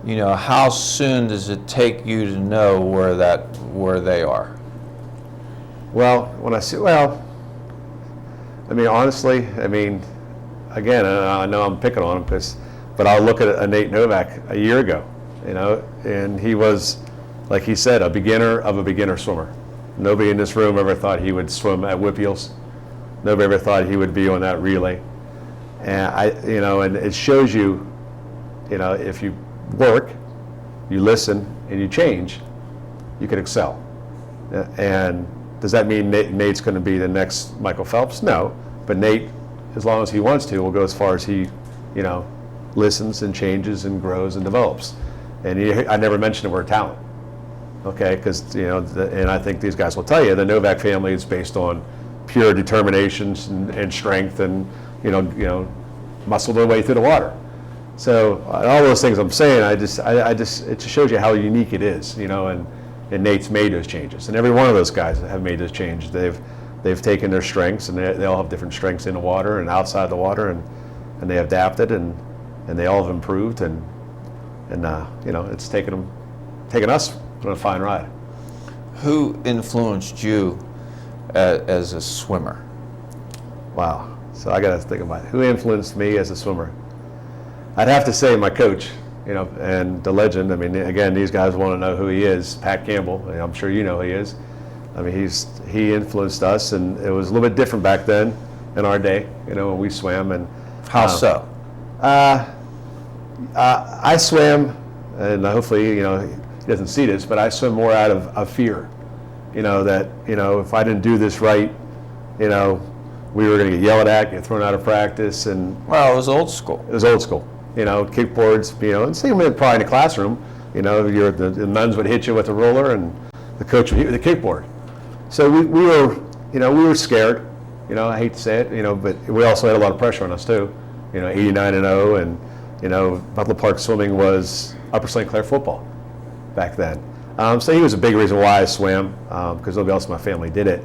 how soon does it take you to know where they are? Well, honestly, again, I know I'm picking on him, but I'll look at a Nate Novak a year ago, and he was, like he said, a beginner of a beginner swimmer. Nobody in this room ever thought he would swim at Whippeals. Nobody ever thought he would be on that relay. And and it shows you, if you work, you listen, and you change, you can excel. And does that mean Nate's going to be the next Michael Phelps? No, but Nate, as long as he wants to, will go as far as he, listens and changes and grows and develops. And I never mentioned the word talent, okay? Because and I think these guys will tell you the Novak family is based on pure determination and strength and muscle their way through the water. So all those things I'm saying, it just shows you how unique it is, and Nate's made those changes, and every one of those guys have made those changes. They've taken their strengths, and they all have different strengths in the water and outside the water, and they adapted, and they all have improved, and it's taken us on a fine ride. Who influenced you as a swimmer? Wow. So I got to think about it. Who influenced me as a swimmer? I'd have to say my coach, and the legend. Again, these guys want to know who he is, Pat Campbell. I'm sure you know who he is. He influenced us, and it was a little bit different back then in our day, when we swam. And How so? I swam, and hopefully, he doesn't see this, but I swim more out of fear. That if I didn't do this right, we were going to get yelled at, get thrown out of practice, and Well, it was old school. it was old school. Kickboards, and same probably in the classroom. The nuns would hit you with a ruler, and the coach would hit you with a kickboard. So we were scared. I hate to say it, but we also had a lot of pressure on us too. 89-0, and Butler Park swimming was Upper St. Clair football back then. So he was a big reason why I swam, because nobody else in my family did it.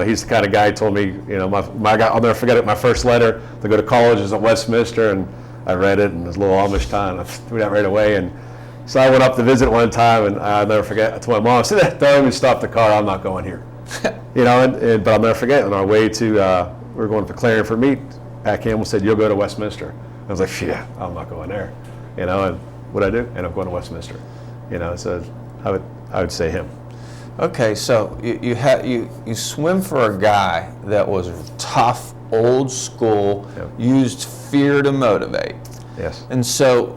He's the kind of guy who told me, I'll never forget it, my first letter to go to college is at Westminster, and I read it, and it was a little Amish town, and I threw that right away, and he So I went up to visit one time, and I'll never forget. I told my mom, I said, "Don't even stop the car. I'm not going here." But I'll never forget. On our way to, we were going to Clarion for meet. Pat Campbell said, "You'll go to Westminster." I was like, "Yeah, I'm not going there." And what I do? End up going to Westminster. So I would say him. Okay, so you swim for a guy that was tough, old school, used fear to motivate. Yes. And so,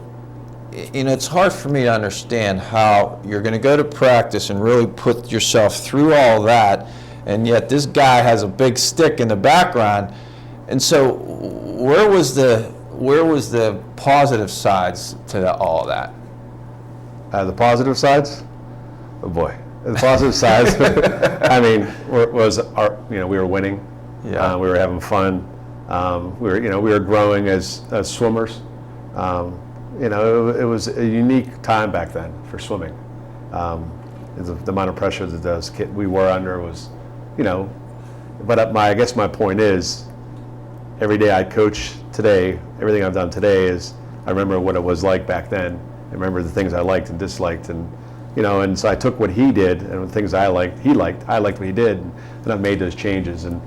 it's hard for me to understand how you're going to go to practice and really put yourself through all that, and yet this guy has a big stick in the background. And so, where was the positive sides to all of that? The positive sides? Oh boy. The positive sides, I mean, was we were winning. Yeah. We were having fun. We were growing as swimmers. It was a unique time back then for swimming. The amount of pressure that we were under was, but I guess my point is, every day I coach today, everything I've done today is, I remember what it was like back then. I remember the things I liked and disliked, and so I took what he did and the things I liked, I liked what he did, and I've made those changes, and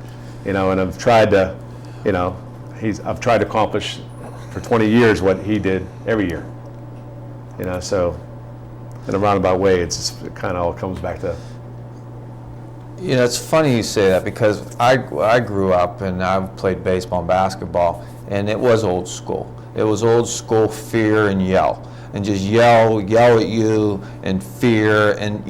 I've tried to, I've tried to accomplish for 20 years what he did every year. So in a roundabout way, it kind of all comes back to. It's funny you say that, because I grew up and I played baseball and basketball, and it was old school. It was old school fear and yell. And just yell at you and fear, and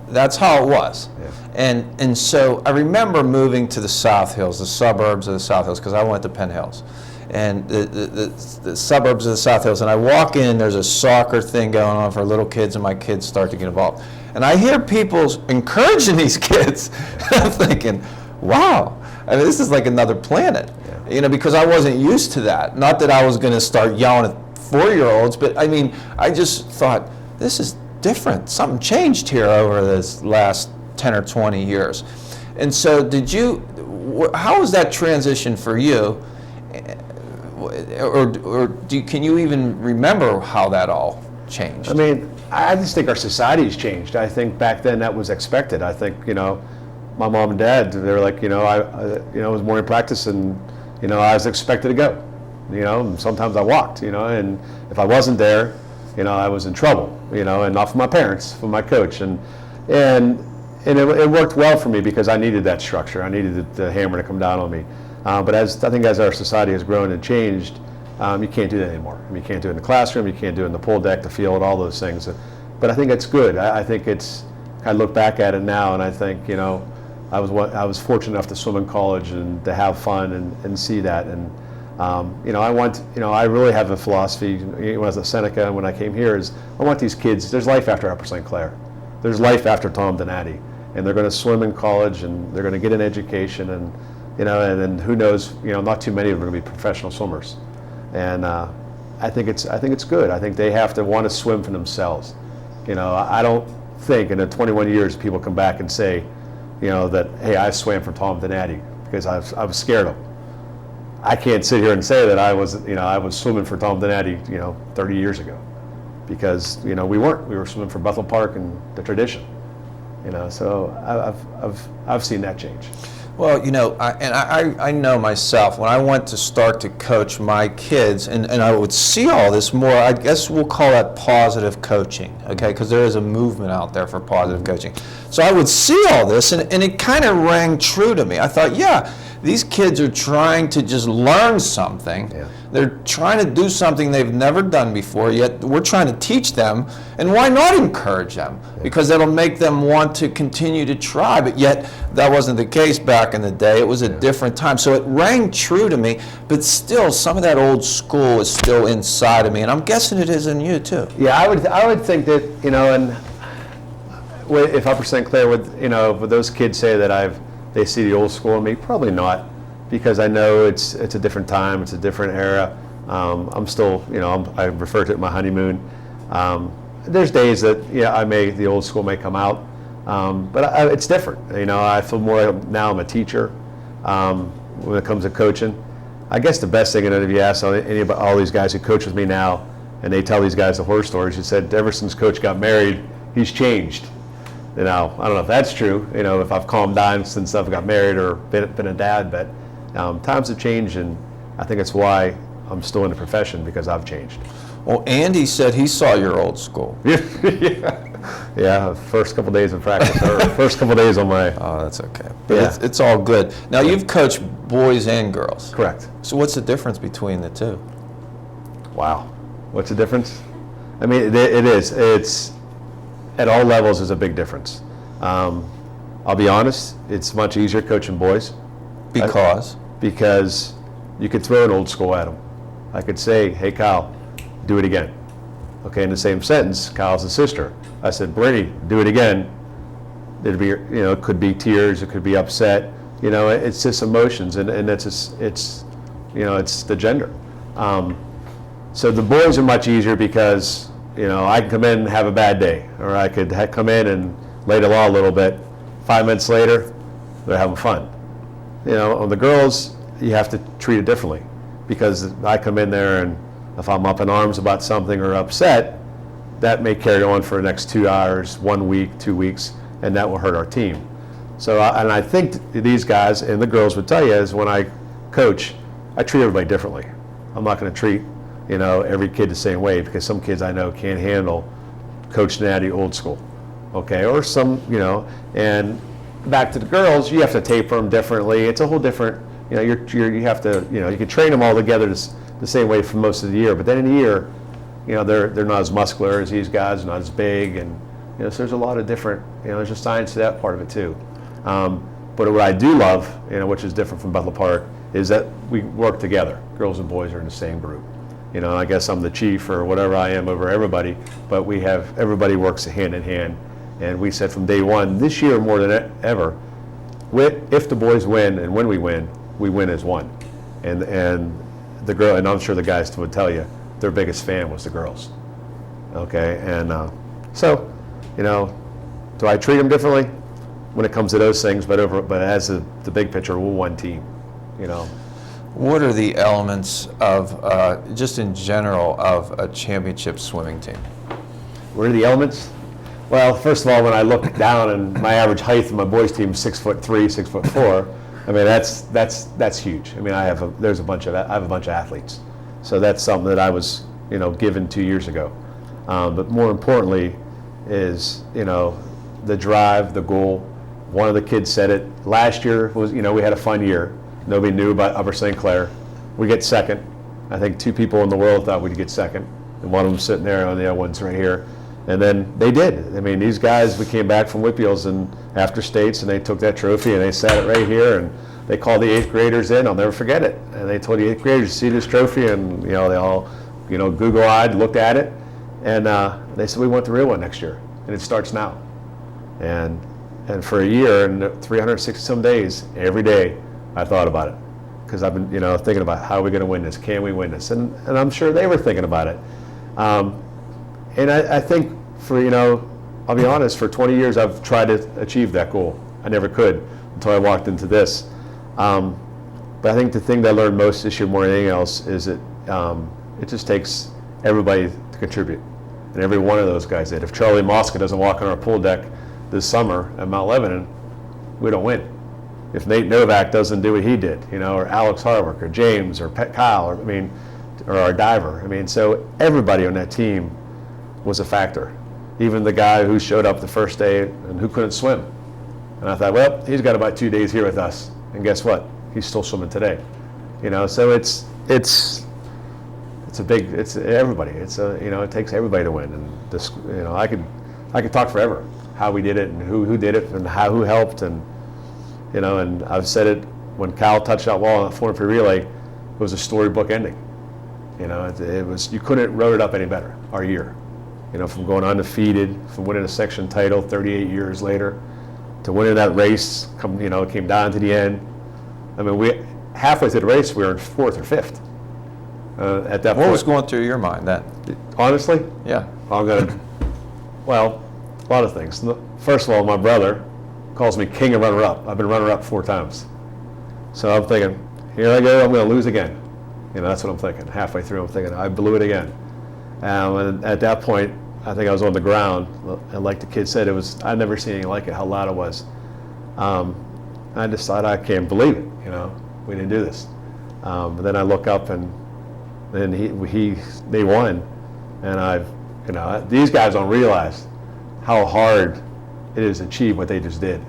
that's how it was. Yeah. And so I remember moving to the South Hills, the suburbs of the South Hills, because I went to Penn Hills, and the suburbs of the South Hills. And I walk in, there's a soccer thing going on for little kids, and my kids start to get involved. And I hear people encouraging these kids. I'm thinking, wow, I mean, this is like another planet. Yeah. Because I wasn't used to that. Not that I was going to start yelling at 4-year-olds, but I mean, I just thought, this is different. Something changed here over this last 10 or 20 years. And so how was that transition for you? Or can you even remember how that all changed? I mean, I just think our society's changed. I think back then that was expected. I think, my mom and dad, they were like, it was morning practice, and, I was expected to go. And sometimes I walked, and if I wasn't there, I was in trouble, and not from my parents, from my coach, and it worked well for me because I needed that structure. I needed the hammer to come down on me. But I think as our society has grown and changed, you can't do that anymore. I mean, you can't do it in the classroom, you can't do it in the pool deck, the field, all those things. But I think it's good. I think I look back at it now, and I think, I was fortunate enough to swim in college and to have fun and see that. And I really have a philosophy, when I was at Seneca and when I came here, is I want these kids, there's life after Upper St. Clair. There's life after Tom Donati. And they're going to swim in college, and they're going to get an education, and then who knows, not too many of them are going to be professional swimmers. And I think it's good. I think they have to want to swim for themselves. I don't think in the 21 years people come back and say, that, hey, I swam for Tom Donati because I was scared of him. I can't sit here and say that I was swimming for Tom Donati, 30 years ago, because we weren't. We were swimming for Bethel Park and the tradition, So I've seen that change. Well, I know myself, when I went to start to coach my kids, and I would see all this more, I guess we'll call that positive coaching, okay, because there is a movement out there for positive coaching. So I would see all this, and it kind of rang true to me. I thought, yeah, these kids are trying to just learn something. Yeah. They're trying to do something they've never done before, yet we're trying to teach them, and why not encourage them? Yeah. Because that'll make them want to continue to try, but yet that wasn't the case back in the day. It was a different time. So it rang true to me, but still some of that old school is still inside of me, and I'm guessing it is in you too. Yeah, I would think that, and if Upper St. Clair would those kids say that they see the old school in me, probably not, because I know it's a different time, it's a different era. I'm still, I refer to it my honeymoon. There's days that the old school may come out, but it's different. I feel more now I'm a teacher when it comes to coaching. I guess the best thing, if you ask all these guys who coach with me now, and they tell these guys the horror stories. He said ever since Coach got married, he's changed. You know, I don't know if that's true. You know, if I've calmed down since I've got married or been a dad, but times have changed, and I think it's why I'm still in the profession, because I've changed. Well, Andy said he saw your old school. Yeah, first couple days of practice, or first couple days on my. Oh, that's okay. But Yeah. it's all good. Now, you've coached boys and girls. Correct. So what's the difference between the two? Wow, what's the difference? I mean, it is. It's at all levels is a big difference. I'll be honest, it's much easier coaching boys Because? you could throw an old school at them. I could say, "Hey, Kyle, do it again." Okay, in the same sentence, Kyle's a sister. I said, "Brady, do it again." It'd be, it could be tears, it could be upset. It's just emotions, and it's the gender. So the boys are much easier because, I can come in and have a bad day, or I could come in and lay the law a little bit. 5 minutes later, they're having fun. On the girls, you have to treat it differently, because I come in there and if I'm up in arms about something or upset, that may carry on for the next 2 hours, 1 week, 2 weeks, and that will hurt our team. So, and I think these guys and the girls would tell you is when I coach, I treat everybody differently. I'm not going to treat, every kid the same way, because some kids I know can't handle Coach Natty old school, okay? Or some, and back to the girls, you have to taper them differently. It's a whole different, you have to, you can train them all together the same way for most of the year, but then in the year, they're not as muscular as these guys, not as big, and so there's a lot of different, there's a science to that part of it too. But what I do love, which is different from Butler Park, is that we work together. Girls and boys are in the same group. I guess I'm the chief or whatever I am over everybody, but everybody works hand in hand. And we said from day one, this year more than ever, if the boys win and when we win as one. And the girl, and I'm sure the guys would tell you, their biggest fan was the girls. Okay, and so, do I treat them differently when it comes to those things? But as the big picture, we're one team. What are the elements of, just in general, of a championship swimming team? What are the elements? Well, first of all, when I look down and my average height of my boys' team is 6'3", 6'4", I mean that's huge. I mean I have a bunch of athletes, so that's something that I was given 2 years ago. But more importantly is the drive, the goal. One of the kids said it last year was we had a fun year. Nobody knew about Upper St. Clair. We get second. I think 2 people in the world thought we'd get second, and one of them sitting there, and the other one's right here. And then they did. I mean, these guys, we came back from Whitfields and after states, and they took that trophy and they sat it right here, and they called the 8th graders in. I'll never forget it. And they told the 8th graders, see this trophy, and they all, Google-eyed, looked at it, and they said we want the real one next year, and it starts now. And for a year and 360 some days, every day, I thought about it, because I've been, thinking about how are we going to win this? Can we win this? And I'm sure they were thinking about it. And I think for, I'll be honest, for 20 years I've tried to achieve that goal. I never could until I walked into this. But I think the thing that I learned most this year more than anything else is that it just takes everybody to contribute. And every one of those guys did. If Charlie Mosca doesn't walk on our pool deck this summer at Mount Lebanon, we don't win. If Nate Novak doesn't do what he did, or Alex Harwick, or James, or Kyle, or our diver. So everybody on that team was a factor. Even the guy who showed up the first day and who couldn't swim. And I thought, well, he's got about 2 days here with us. And guess what? He's still swimming today. So it's everybody. It takes everybody to win. And this, I could talk forever how we did it and who did it and who helped, and and I've said it when Kyle touched that wall on the 400 relay, it was a storybook ending. It was, you couldn't wrote it up any better. Our year, from going undefeated, from winning a section title 38 years later, to winning that race. It came down to the end. We halfway through the race we were in 4th or 5th. At that point, What was going through your mind then? honestly, Yeah. well, a lot of things. First of all, my brother calls me king of runner-up. I've been runner-up 4 times. So I'm thinking, here I go, I'm going to lose again. That's what I'm thinking. Halfway through, I'm thinking, I blew it again. And at that point, I think I was on the ground, and like the kid said, I'd never seen anything like it, how loud it was. I just thought, I can't believe it, we didn't do this. But then I look up, and then they won, and these guys don't realize how hard it is to achieve what they just did.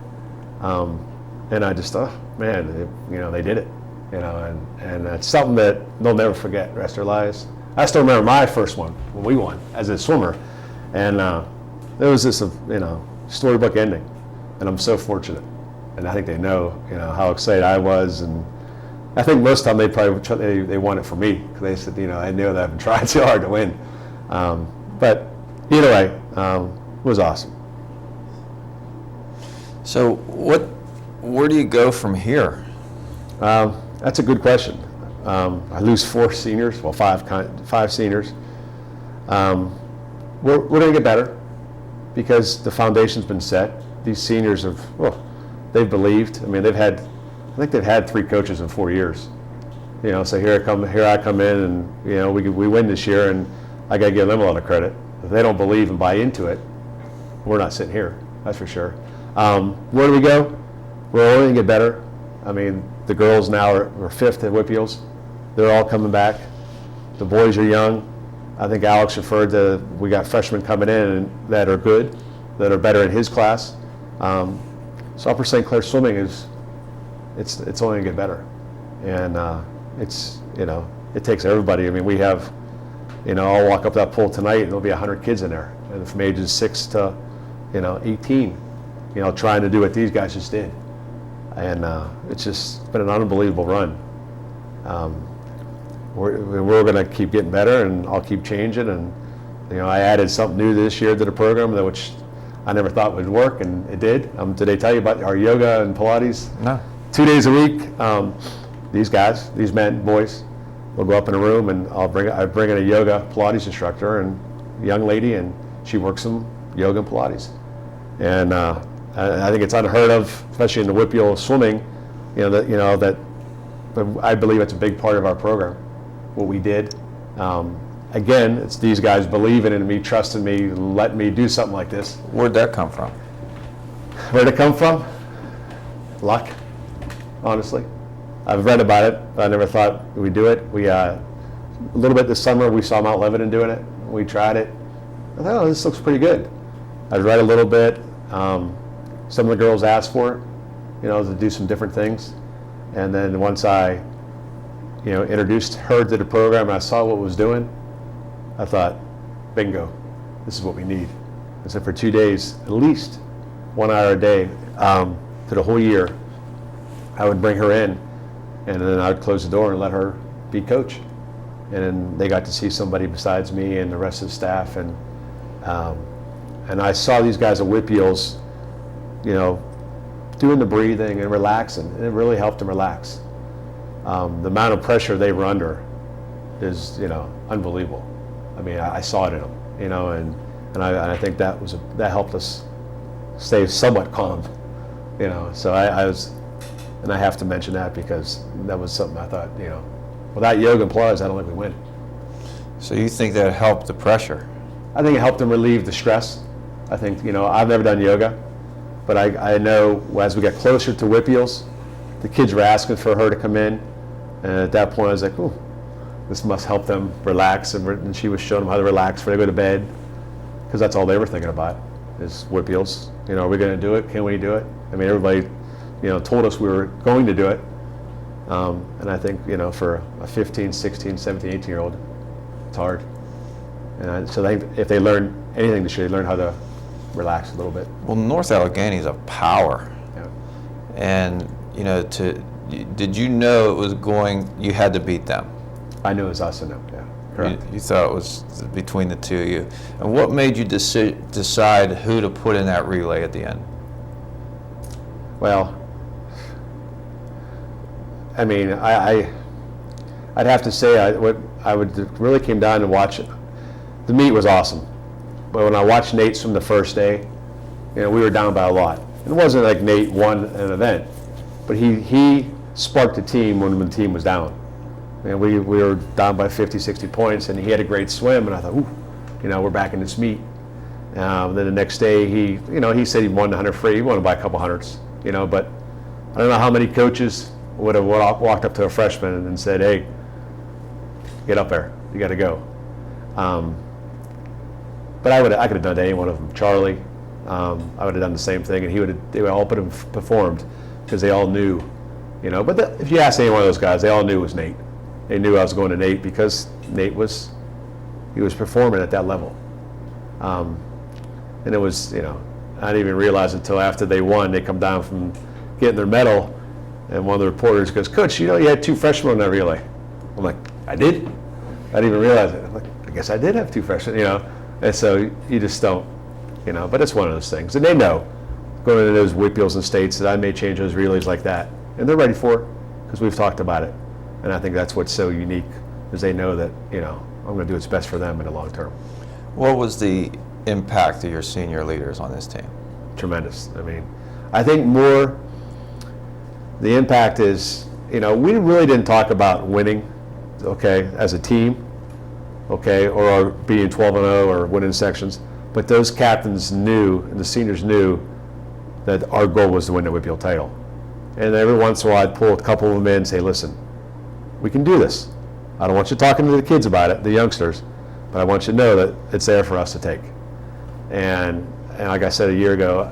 And I just thought, man, they did it, and it's something that they'll never forget the rest of their lives. I still remember my first one when we won as a swimmer, and it was just a storybook ending, and I'm so fortunate, and I think they know how excited I was, and I think most of the time they probably they won it for me because they said I knew that I've tried too hard to win, but either way, it was awesome. So where do you go from here? That's a good question. I lose 4 seniors, well, 5 seniors. We're going to get better because the foundation's been set. These seniors they've believed. I mean, I think they've had 3 coaches in 4 years. So here I come in, and we win this year, and I got to give them a lot of credit. If they don't believe and buy into it, we're not sitting here. That's for sure. Where do we go? We're only going to get better. I mean, the girls now are 5th at Whippeals. They're all coming back. The boys are young. I think Alex referred to we got freshmen coming in that are good, that are better in his class. So Upper St. Clair swimming it's only going to get better, and it takes everybody. I mean, we have I'll walk up that pool tonight and there'll be 100 kids in there, and from ages 6 to 18, trying to do what these guys just did. And it's just been an unbelievable run. We're going to keep getting better, and I'll keep changing. And I added something new this year to the program, which I never thought would work, and it did. Did they tell you about our yoga and Pilates? No. 2 days a week. These guys, these men, boys, will go up in a room, and I bring in a yoga Pilates instructor and a young lady, and she works some yoga and Pilates. And I think it's unheard of, especially in the Whippeal swimming, that but I believe it's a big part of our program, what we did. Again, it's these guys believing in me, trusting me, letting me do something like this. Where'd that come from? Where'd it come from? Luck, honestly. I've read about it, but I never thought we'd do it. We, a little bit this summer, we saw Mount Lebanon doing it. We tried it. I thought, this looks pretty good. I read a little bit. Some of the girls asked for it, to do some different things. And then once I, introduced her to the program and I saw what it was doing, I thought, bingo, this is what we need. And so for 2 days, at least 1 hour a day, for the whole year, I would bring her in, and then I would close the door and let her be coach. And then they got to see somebody besides me and the rest of the staff. And I saw these guys at Whippeals, doing the breathing and relaxing, and it really helped them relax. The amount of pressure they were under is, unbelievable. I mean, I saw it in them, and I think that helped us stay somewhat calm, So I was, and I have to mention that because that was something I thought, without yoga and Pilates, I don't think we win. So you think that helped the pressure? I think it helped them relieve the stress. I think, I've never done yoga, but I know as we got closer to Whippeals, the kids were asking for her to come in, and at that point I was like, ooh, this must help them relax, and she was showing them how to relax before they go to bed, because that's all they were thinking about, is Whippeals. Are we going to do it? Can we do it? I mean, everybody, told us we were going to do it, and I think, for a 15, 16, 17, 18-year-old, it's hard. And so I think if they learn anything this year, they learn how to relax a little bit. Well, North Allegheny is a power, Yeah. and did you know it was you had to beat them? I knew it was us and them, yeah. Correct. You thought it was between the two of you. And what made you decide who to put in that relay at the end? Well, I mean, I'd have to say what I would really came down to watch it. The meet was awesome, but when I watched Nate swim the first day, we were down by a lot. It wasn't like Nate won an event, but he sparked the team when the team was down. And we were down by 50, 60 points, and he had a great swim, and I thought, ooh, we're back in this meet. Then the next day, he said he won the 100 free. He won by a couple hundreds, but I don't know how many coaches would have walked up to a freshman and said, hey, get up there, you got to go. But I could have done to any one of them. Charlie, I would have done the same thing, and they would all put him performed because they all knew, But if you ask any one of those guys, they all knew it was Nate. They knew I was going to Nate because Nate was performing at that level. And it was, I didn't even realize until after they won, they come down from getting their medal, and one of the reporters goes, Coach, you had 2 freshmen on that relay. I'm like, I did? I didn't even realize it. I'm like, I guess I did have 2 freshmen, And so you just don't, but it's one of those things. And they know, going into those Whitfields and States, that I may change those relays like that. And they're ready for it, because we've talked about it. And I think that's what's so unique, is they know that, I'm going to do what's best for them in the long term. What was the impact of your senior leaders on this team? Tremendous. I think more, the impact is, we really didn't talk about winning, okay, as a team, okay, or being 12-0 or winning sections, but those captains knew, and the seniors knew, that our goal was to win the Whitfield title. And every once in a while I'd pull a couple of them in and say, listen, we can do this. I don't want you talking to the kids about it, the youngsters, but I want you to know that it's there for us to take. And like I said a year ago,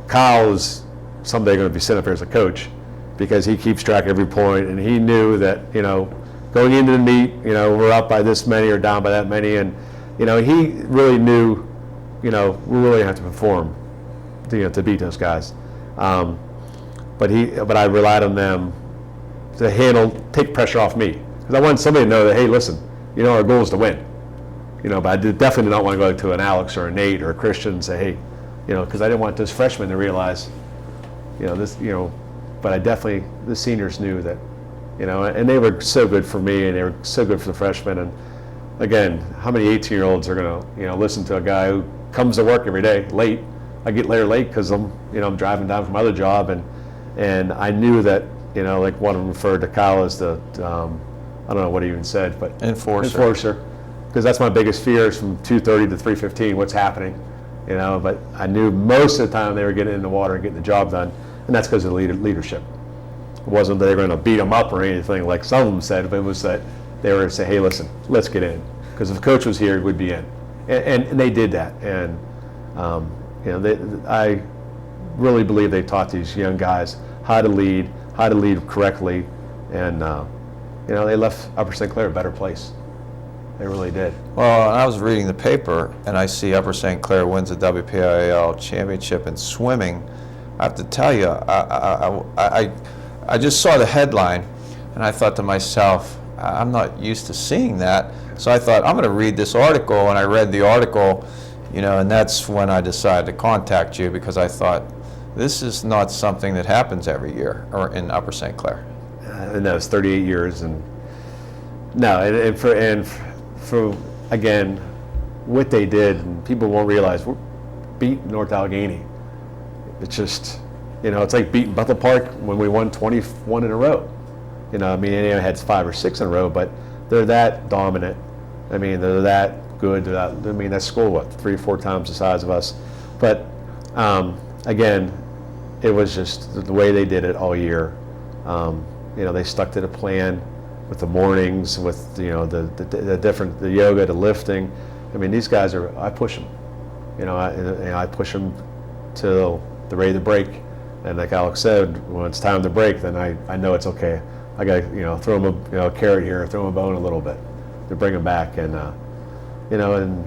Kyle is someday going to be sent up here as a coach, because he keeps track of every point, and he knew that, going into the meet, we're up by this many or down by that many, and, he really knew, we really have to perform to beat those guys. But I relied on them to take pressure off me, because I wanted somebody to know that, hey, listen, our goal is to win. But I definitely did not want to go to an Alex or a Nate or a Christian and say, hey, because I didn't want those freshmen to realize, this, but I definitely, the seniors knew that, and they were so good for me, and they were so good for the freshmen. And again, how many 18-year-olds are going to, listen to a guy who comes to work every day late? I get there late because I'm driving down from my other job, and I knew that, like one of them referred to Kyle as the, I don't know what he even said, but enforcer. Because that's my biggest fear, is from 2:30 to 3:15, what's happening, But I knew most of the time they were getting in the water and getting the job done, and that's because of the leadership. It wasn't that they were going to beat them up or anything like some of them said, but it was that they were to say, hey, listen, let's get in, because if the coach was here, we'd be in, and they did that, and I really believe they taught these young guys how to lead correctly, and they left Upper St. Clair a better place. They really did. Well, I was reading the paper, and I see Upper St. Clair wins the WPIAL championship in swimming. I have to tell you, I just saw the headline, and I thought to myself, I'm not used to seeing that. So I thought, I'm going to read this article, and I read the article, and that's when I decided to contact you, because I thought, this is not something that happens every year or in Upper St. Clair. And that was 38 years, and no, and for again, what they did, and people won't realize, we're beating North Allegheny. It's just, it's like beating Bethel Park when we won 21 in a row. They had 5 or 6 in a row, but they're that dominant. They're that good. That school, 3 or 4 times the size of us. But again, it was just the way they did it all year. They stuck to the plan with the mornings, with the yoga, the lifting. These guys I push them. I push them till they're ready to break. And like Alex said, when it's time to break, then I know it's okay. I got to throw them a carrot here, throw them a bone a little bit to bring them back. And and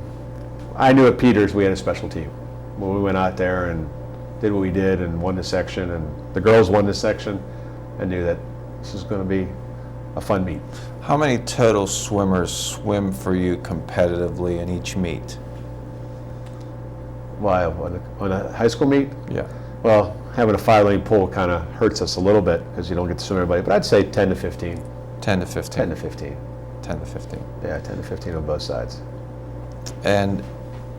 I knew at Peters we had a special team. When we went out there and did what we did and won the section, and the girls won the section, I knew that this is going to be a fun meet. How many total swimmers swim for you competitively in each meet? Why, on a high school meet? Yeah. Well, having a 5-lane pool kind of hurts us a little bit because you don't get to swim everybody, but I'd say 10 to 15. 10 to 15? 10 to 15. 10 to 15. Yeah, 10 to 15 on both sides. And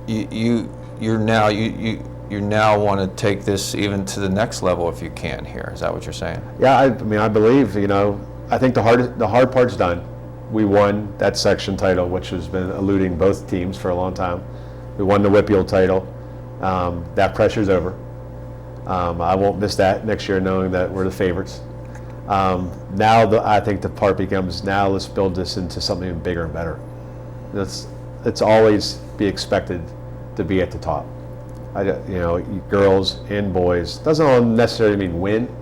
you now want to take this even to the next level if you can here. Is that what you're saying? Yeah, I believe, I I think the hard part's done. We won that section title, which has been eluding both teams for a long time. We won the WPIAL title. That pressure's over. I won't miss that next year, knowing that we're the favorites. I think the part becomes, now let's build this into something even bigger and better. It's always be expected to be at the top. Girls and boys, doesn't all necessarily mean win,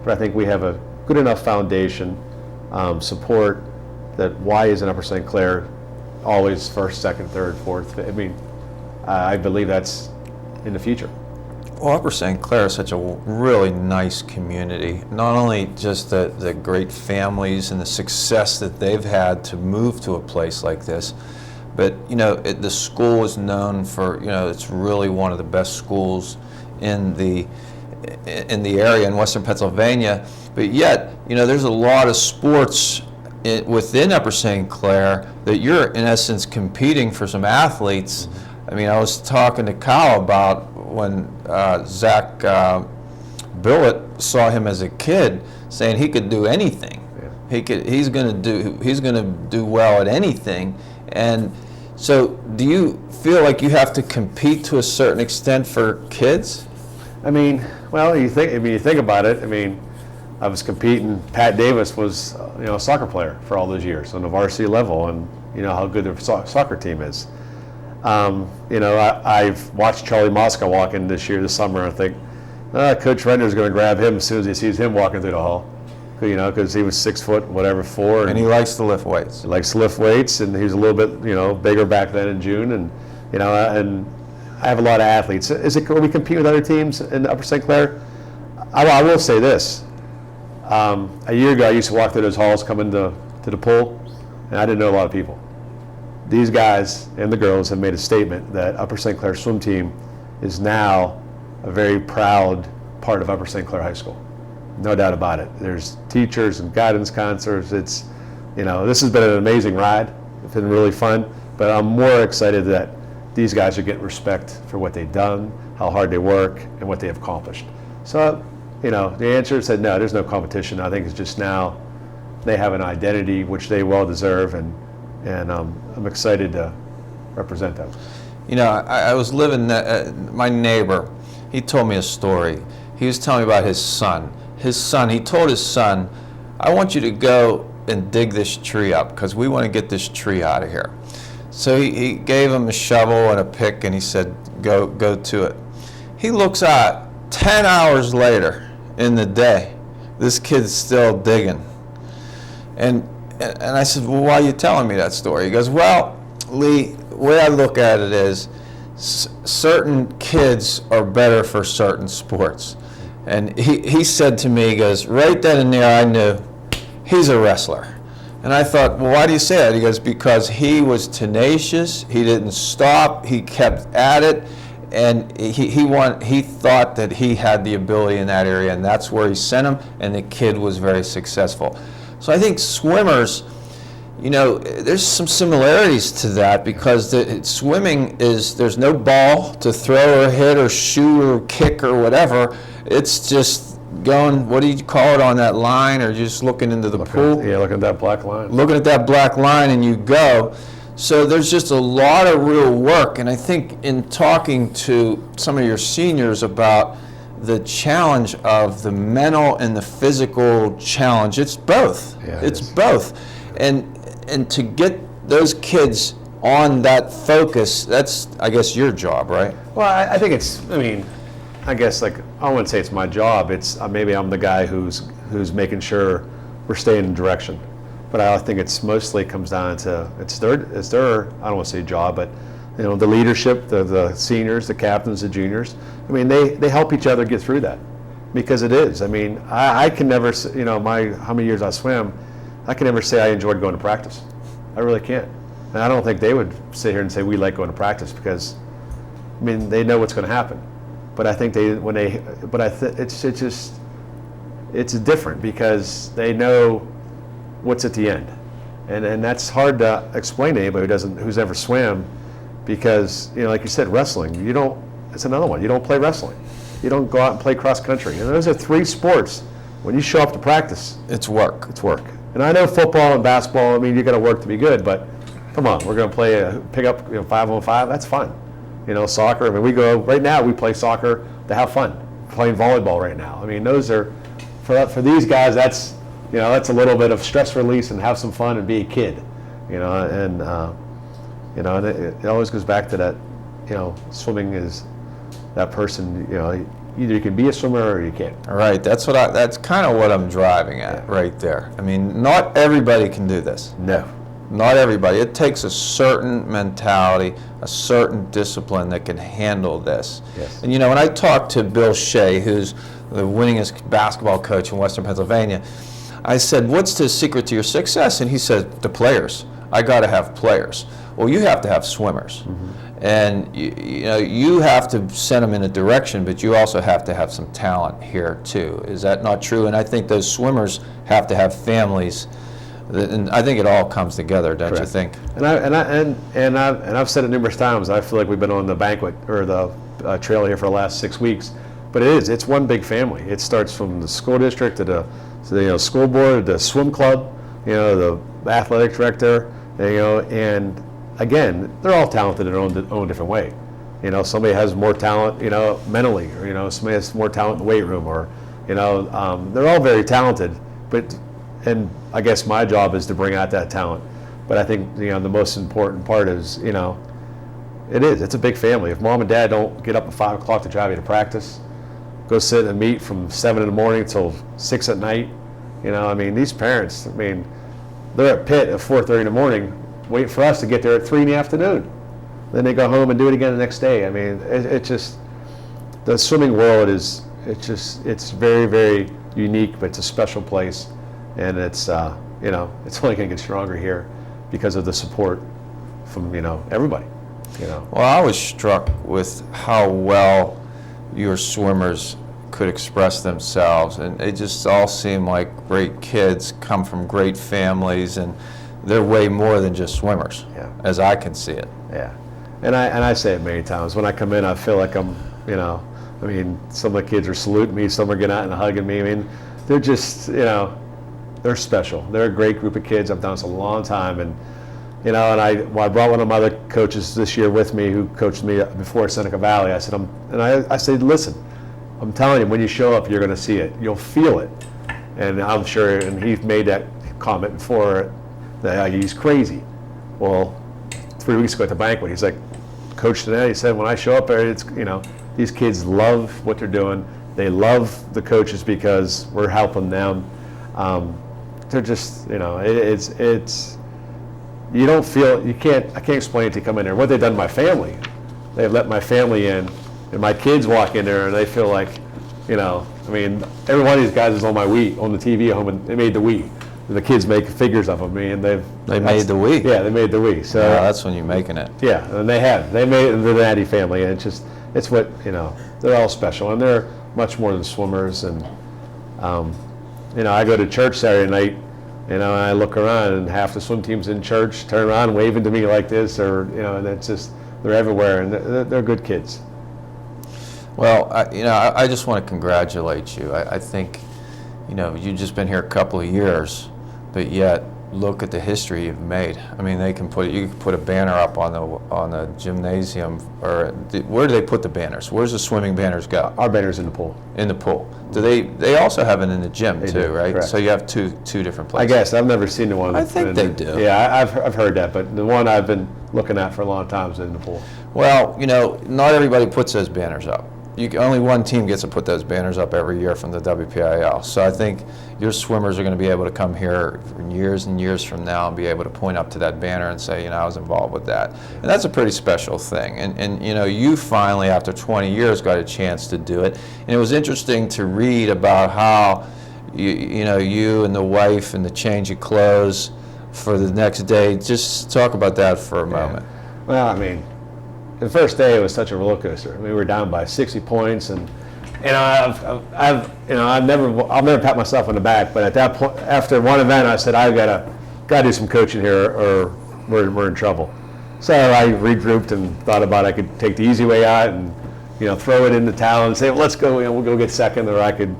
but I think we have a good enough foundation, support, that why isn't Upper St. Clair always first, second, third, fourth? I mean, I believe that's in the future. Well, Upper St. Clair is such a really nice community. Not only just the great families and the success that they've had to move to a place like this, but the school is known for, it's really one of the best schools in the area in Western Pennsylvania. But yet, there's a lot of sports within Upper St. Clair that you're in essence competing for some athletes. I mean, I was talking to Kyle about when Zach Billett saw him as a kid, saying he could do anything. Yeah. He's going to do well at anything. And so, do you feel like you have to compete to a certain extent for kids? I mean, well, you think about it. I mean, I was competing. Pat Davis was, a soccer player for all those years on the varsity level, and how good their soccer team is. I've watched Charlie Mosca walk in this summer. I think Coach Render's going to grab him as soon as he sees him walking through the hall. Because he was 6 foot, 4. And he likes to lift weights. He likes to lift weights, and he was a little bit, bigger back then in June. And, and I have a lot of athletes. Are we compete with other teams in Upper St. Clair? I will say this. A year ago, I used to walk through those halls, come into the pool, and I didn't know a lot of people. These guys and the girls have made a statement that Upper St. Clair Swim Team is now a very proud part of Upper St. Clair High School. No doubt about it. There's teachers and guidance counselors. It's, this has been an amazing ride. It's been really fun, but I'm more excited that these guys are getting respect for what they've done, how hard they work, and what they have accomplished. So, the answer said no, there's no competition. I think it's just now they have an identity which they well deserve, and I'm excited to represent them. I was living, my neighbor, he told me a story. He was telling me about his son. He told his son, I want you to go and dig this tree up because we want to get this tree out of here. So he gave him a shovel and a pick, and he said, go to it. He looks out, 10 hours later in the day, this kid's still digging. And I said, well, why are you telling me that story? He goes, well, Lee, the way I look at it is certain kids are better for certain sports. And he said to me, he goes, right then and there I knew he's a wrestler. And I thought, well, why do you say that? He goes, because he was tenacious, he didn't stop, he kept at it, and he thought that he had the ability in that area, and that's where he sent him, and the kid was very successful. So I think swimmers, there's some similarities to that because swimming there's no ball to throw or hit or shoot or kick or whatever. It's just going, what do you call it, on that line, or just looking into the pool? Looking at that black line. Looking at that black line and you go. So there's just a lot of real work, and I think in talking to some of your seniors about the challenge of the mental and the physical challenge, it's both. Yeah, it's both. And to get those kids on that focus, that's, I guess, your job, right? Well, I think I guess, I wouldn't say it's my job. It's maybe I'm the guy who's making sure we're staying in direction. But I think it's mostly comes down to it's their I don't want to say job, but the leadership, the seniors, the captains, the juniors. They help each other get through that, because it is. I can never, how many years I swam, I can never say I enjoyed going to practice. I really can't. And I don't think they would sit here and say we like going to practice, because they know what's going to happen. But I think it's different because they know what's at the end, and that's hard to explain to anybody who's ever swam, because like you said, wrestling, it's another one. You don't play wrestling. You don't go out and play cross country. And those are three sports. When you show up to practice, it's work. It's work. And I know football and basketball, I mean, you got to work to be good, but come on, we're going to play pick up 5-on-5. That's fun. Soccer. I mean, right now we play soccer to have fun. Playing volleyball right now. I mean, those are for these guys. That's that's a little bit of stress release and have some fun and be a kid. And it always goes back to that. Swimming is that person. Either you can be a swimmer or you can't. All right, that's kind of what I'm driving at right there. I mean, not everybody can do this. No. Not everybody. It takes a certain mentality, a certain discipline that can handle this. Yes. And when I talked to Bill Shea, who's the winningest basketball coach in Western Pennsylvania, I said, "What's the secret to your success?" And he said, "The players. I got to have players." Well, you have to have swimmers. And you have to send them in a direction, but you also have to have some talent here too. Is that not true? And I think those swimmers have to have families. And I think it all comes together, don't you think? And I've said it numerous times. I feel like we've been on the banquet or the trail here for the last 6 weeks, but it's one big family. It starts from the school district to the school board, the swim club, the athletic director, and again, they're all talented in their own different way. Somebody has more talent, mentally, or somebody has more talent in the weight room, or they're all very talented, and I guess my job is to bring out that talent. But I think the most important part is it's a big family. If mom and dad don't get up at 5 o'clock to drive you to practice, go sit and meet from 7 in the morning till 6 at night, these parents, they're at Pitt at 4:30 in the morning, waiting for us to get there at 3 in the afternoon. Then they go home and do it again the next day. It just the swimming world it's very, very unique, but it's a special place. And it's it's only going to get stronger here because of the support from everybody. Well, I was struck with how well your swimmers could express themselves, and they just all seem like great kids, come from great families, and they're way more than just swimmers, as I can see it. Yeah, and I say it many times. When I come in, I feel like I'm some of the kids are saluting me, some are getting out and hugging me. They're just they're special. They're a great group of kids. I've done this a long time, and I brought one of my other coaches this year with me, who coached me before at Seneca Valley. I said, I said, listen, I'm telling you, when you show up, you're going to see it. You'll feel it, and I'm sure. And he's made that comment before that he's crazy. Well, 3 weeks ago at the banquet, he's like, Coach today. He said, when I show up there, it's these kids love what they're doing. They love the coaches because we're helping them. They're just, it's, you don't feel, I can't explain it to come in there. What they've done to my family, they've let my family in, and my kids walk in there and they feel like, every one of these guys is on my Wii, on the TV at home, and they made the Wii. And the kids make figures of me, and they made the Wii. Yeah, they made the Wii. So that's when you're making it. Yeah, and they made the Natty family, and it's what, they're all special, and they're much more than swimmers. And I go to church Saturday night, and I look around, and half the swim team's in church, turn around waving to me like this, or and it's just, they're everywhere, and they're good kids. Well, I just want to congratulate you. I think, you've just been here a couple of years, but yet look at the history you've made. You can put a banner up on the gymnasium, or where do they put the banners? Where's the swimming banners go? Our banner's in the pool. In the pool. Do they also have it in the gym too, right? Correct. So you have two different places. I guess I've never seen the one. I think they do. Yeah, I've heard that, but the one I've been looking at for a long time is in the pool. Well, not everybody puts those banners up. Only one team gets to put those banners up every year from the WPIL. So I think your swimmers are going to be able to come here for years and years from now and be able to point up to that banner and say, I was involved with that. And that's a pretty special thing. And you finally, after 20 years, got a chance to do it. And it was interesting to read about how you and the wife and the change of clothes for the next day. Just talk about that for a moment. Well, the first day it was such a roller coaster. We were down by 60 points, and I'll never pat myself on the back. But at that point, after one event, I said I've got to do some coaching here, or we're in trouble. So I regrouped and thought about I could take the easy way out and throw it in the towel and say, well, let's go, we'll go get second, or I could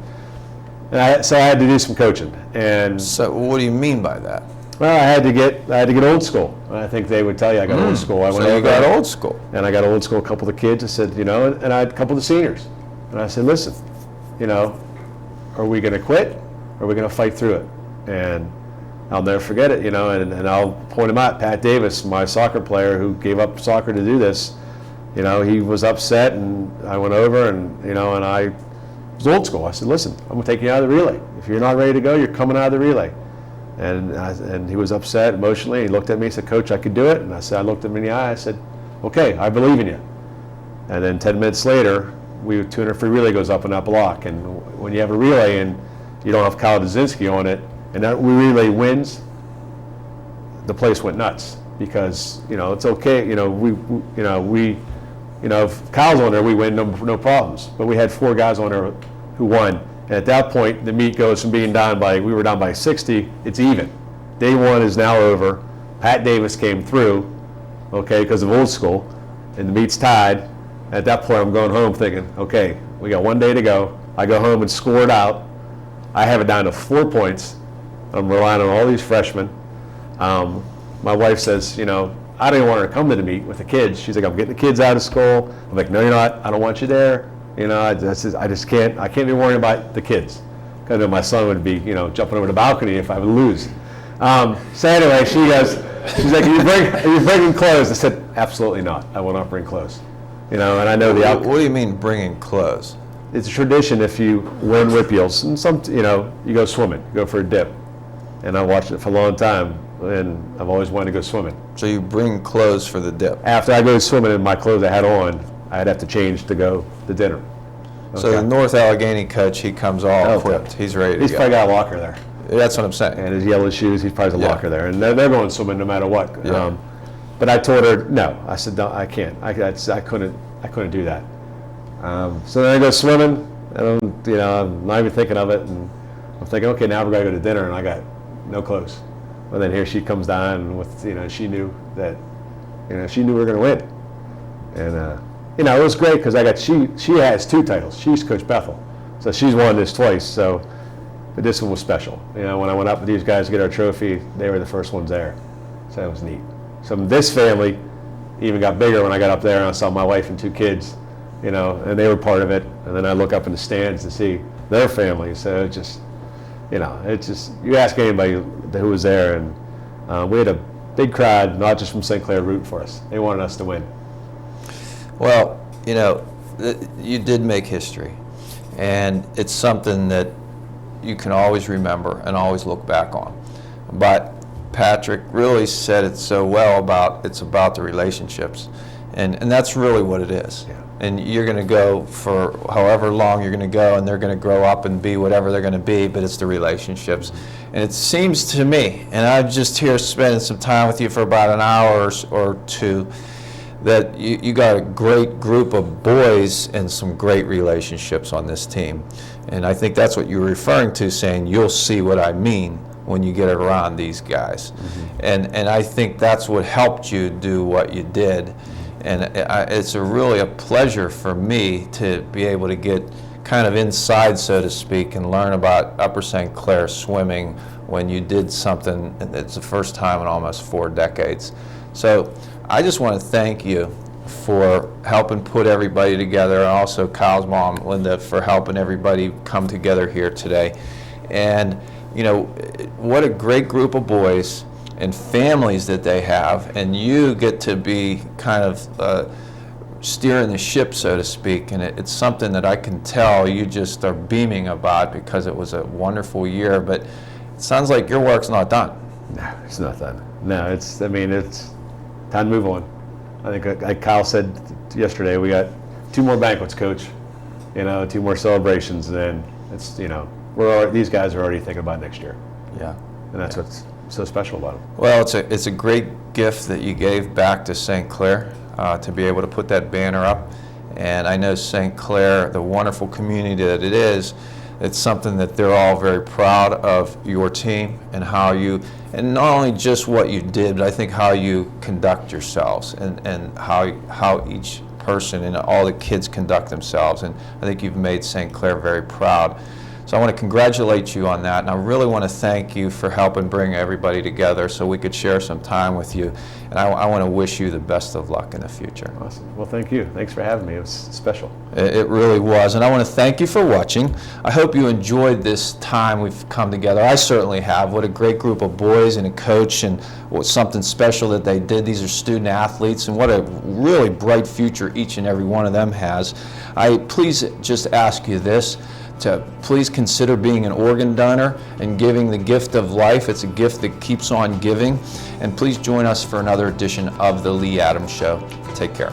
And so I had to do some coaching. And So what do you mean by that? well, I had to get old school. I think they would tell you I got old school. I went So you over got old school. and I got old school. A couple of the kids. I said, and I had a couple of the seniors. And I said, listen, are we going to quit or are we going to fight through it? And I'll never forget it, and I'll point him out. Pat Davis, my soccer player who gave up soccer to do this, he was upset, and I went over and I was old school. I said, listen, I'm going to take you out of the relay. If you're not ready to go, you're coming out of the relay. And he was upset emotionally. He looked at me and said, Coach, I could do it. And I looked him in the eye. I said, okay, I believe in you. And then 10 minutes later, 200 free relay goes up in that block. And when you have a relay and you don't have Kyle Dzinski on it, and that relay wins, the place went nuts because it's okay. If Kyle's on there, we win, no problems. But we had 4 guys on there who won. And at that point, the meet goes from being we were down by 60, it's even. Day 1 is now over. Pat Davis came through, okay, because of old school, and the meet's tied. At that point, I'm going home thinking, okay, we got 1 day to go. I go home and score it out. I have it down to 4 points. I'm relying on all these freshmen. My wife says, I don't even want her to come to the meet with the kids. She's like, I'm getting the kids out of school. I'm like, no, you're not. I don't want you there. I just can't. I can't be worrying about the kids. Because I know my son would be, jumping over the balcony if I would lose. So anyway, she's like, are you bringing clothes? I said, absolutely not. I will not bring clothes. And I know the outcome. What do you mean bringing clothes? It's a tradition if you win whippeals, and you go swimming, you go for a dip. And I watched it for a long time, and I've always wanted to go swimming. So you bring clothes for the dip. After I go swimming in my clothes I had on, I'd have to change to go to dinner. So the North Allegheny coach, he comes all equipped. He's ready to go. He's probably got a locker there. That's what I'm saying. And his yellow shoes, he's probably has a locker there. And they're going swimming no matter what. Yeah. But I told her, no. I said, no, I can't. I couldn't do that. So then I go swimming, and I'm not even thinking of it. And I'm thinking, okay, now we're going to go to dinner, and I got no clothes. Well, then here she comes down with, she knew that, she knew we were going to win. And, it was great because she has 2 titles. She's Coach Bethel. So she's won this twice. So, but this one was special. When I went up with these guys to get our trophy, they were the first ones there. So that was neat. So this family even got bigger when I got up there and I saw my wife and 2 kids, and they were part of it. And then I look up in the stands to see their family. So it's just, you ask anybody who was there, and we had a big crowd, not just from St. Clair, rooting for us. They wanted us to win. Well, you did make history, and it's something that you can always remember and always look back on. But Patrick really said it so well it's about the relationships, and that's really what it is. Yeah. And you're going to go for however long you're going to go, and they're going to grow up and be whatever they're going to be, but it's the relationships. And it seems to me, and I'm just here spending some time with you for about an hour or 2, that you got a great group of boys and some great relationships on this team. And I think that's what you're referring to, saying you'll see what I mean when you get around these guys. Mm-hmm. And I think that's what helped you do what you did. And it's really a pleasure for me to be able to get kind of inside, so to speak, and learn about Upper St. Clair swimming when you did something, and it's the first time in almost 4 decades. So I just want to thank you for helping put everybody together, and also Kyle's mom, Linda, for helping everybody come together here today. And what a great group of boys and families that they have, and you get to be kind of steering the ship, so to speak, and it's something that I can tell you just are beaming about because it was a wonderful year, but it sounds like your work's not done. No, it's not done. No, it's time to move on. I think, like Kyle said yesterday, we got 2 more banquets, Coach, 2 more celebrations, and then it's, these guys are already thinking about next year. Yeah. And that's what's so special about them. Well, it's a great gift that you gave back to St. Clair to be able to put that banner up. And I know St. Clair, the wonderful community that it is, it's something that they're all very proud of your team and how you, and not only just what you did, but I think how you conduct yourselves and how each person and all the kids conduct themselves. And I think you've made St. Clair very proud. So I want to congratulate you on that, and I really want to thank you for helping bring everybody together so we could share some time with you. And I want to wish you the best of luck in the future. Awesome. Well, thank you. Thanks for having me. It was special. It really was, and I want to thank you for watching. I hope you enjoyed this time we've come together. I certainly have. What a great group of boys and a coach, and what something special that they did. These are student athletes, and what a really bright future each and every one of them has. I please just ask you this, to please consider being an organ donor and giving the gift of life. It's a gift that keeps on giving. And please join us for another edition of The Lee Adams Show. Take care.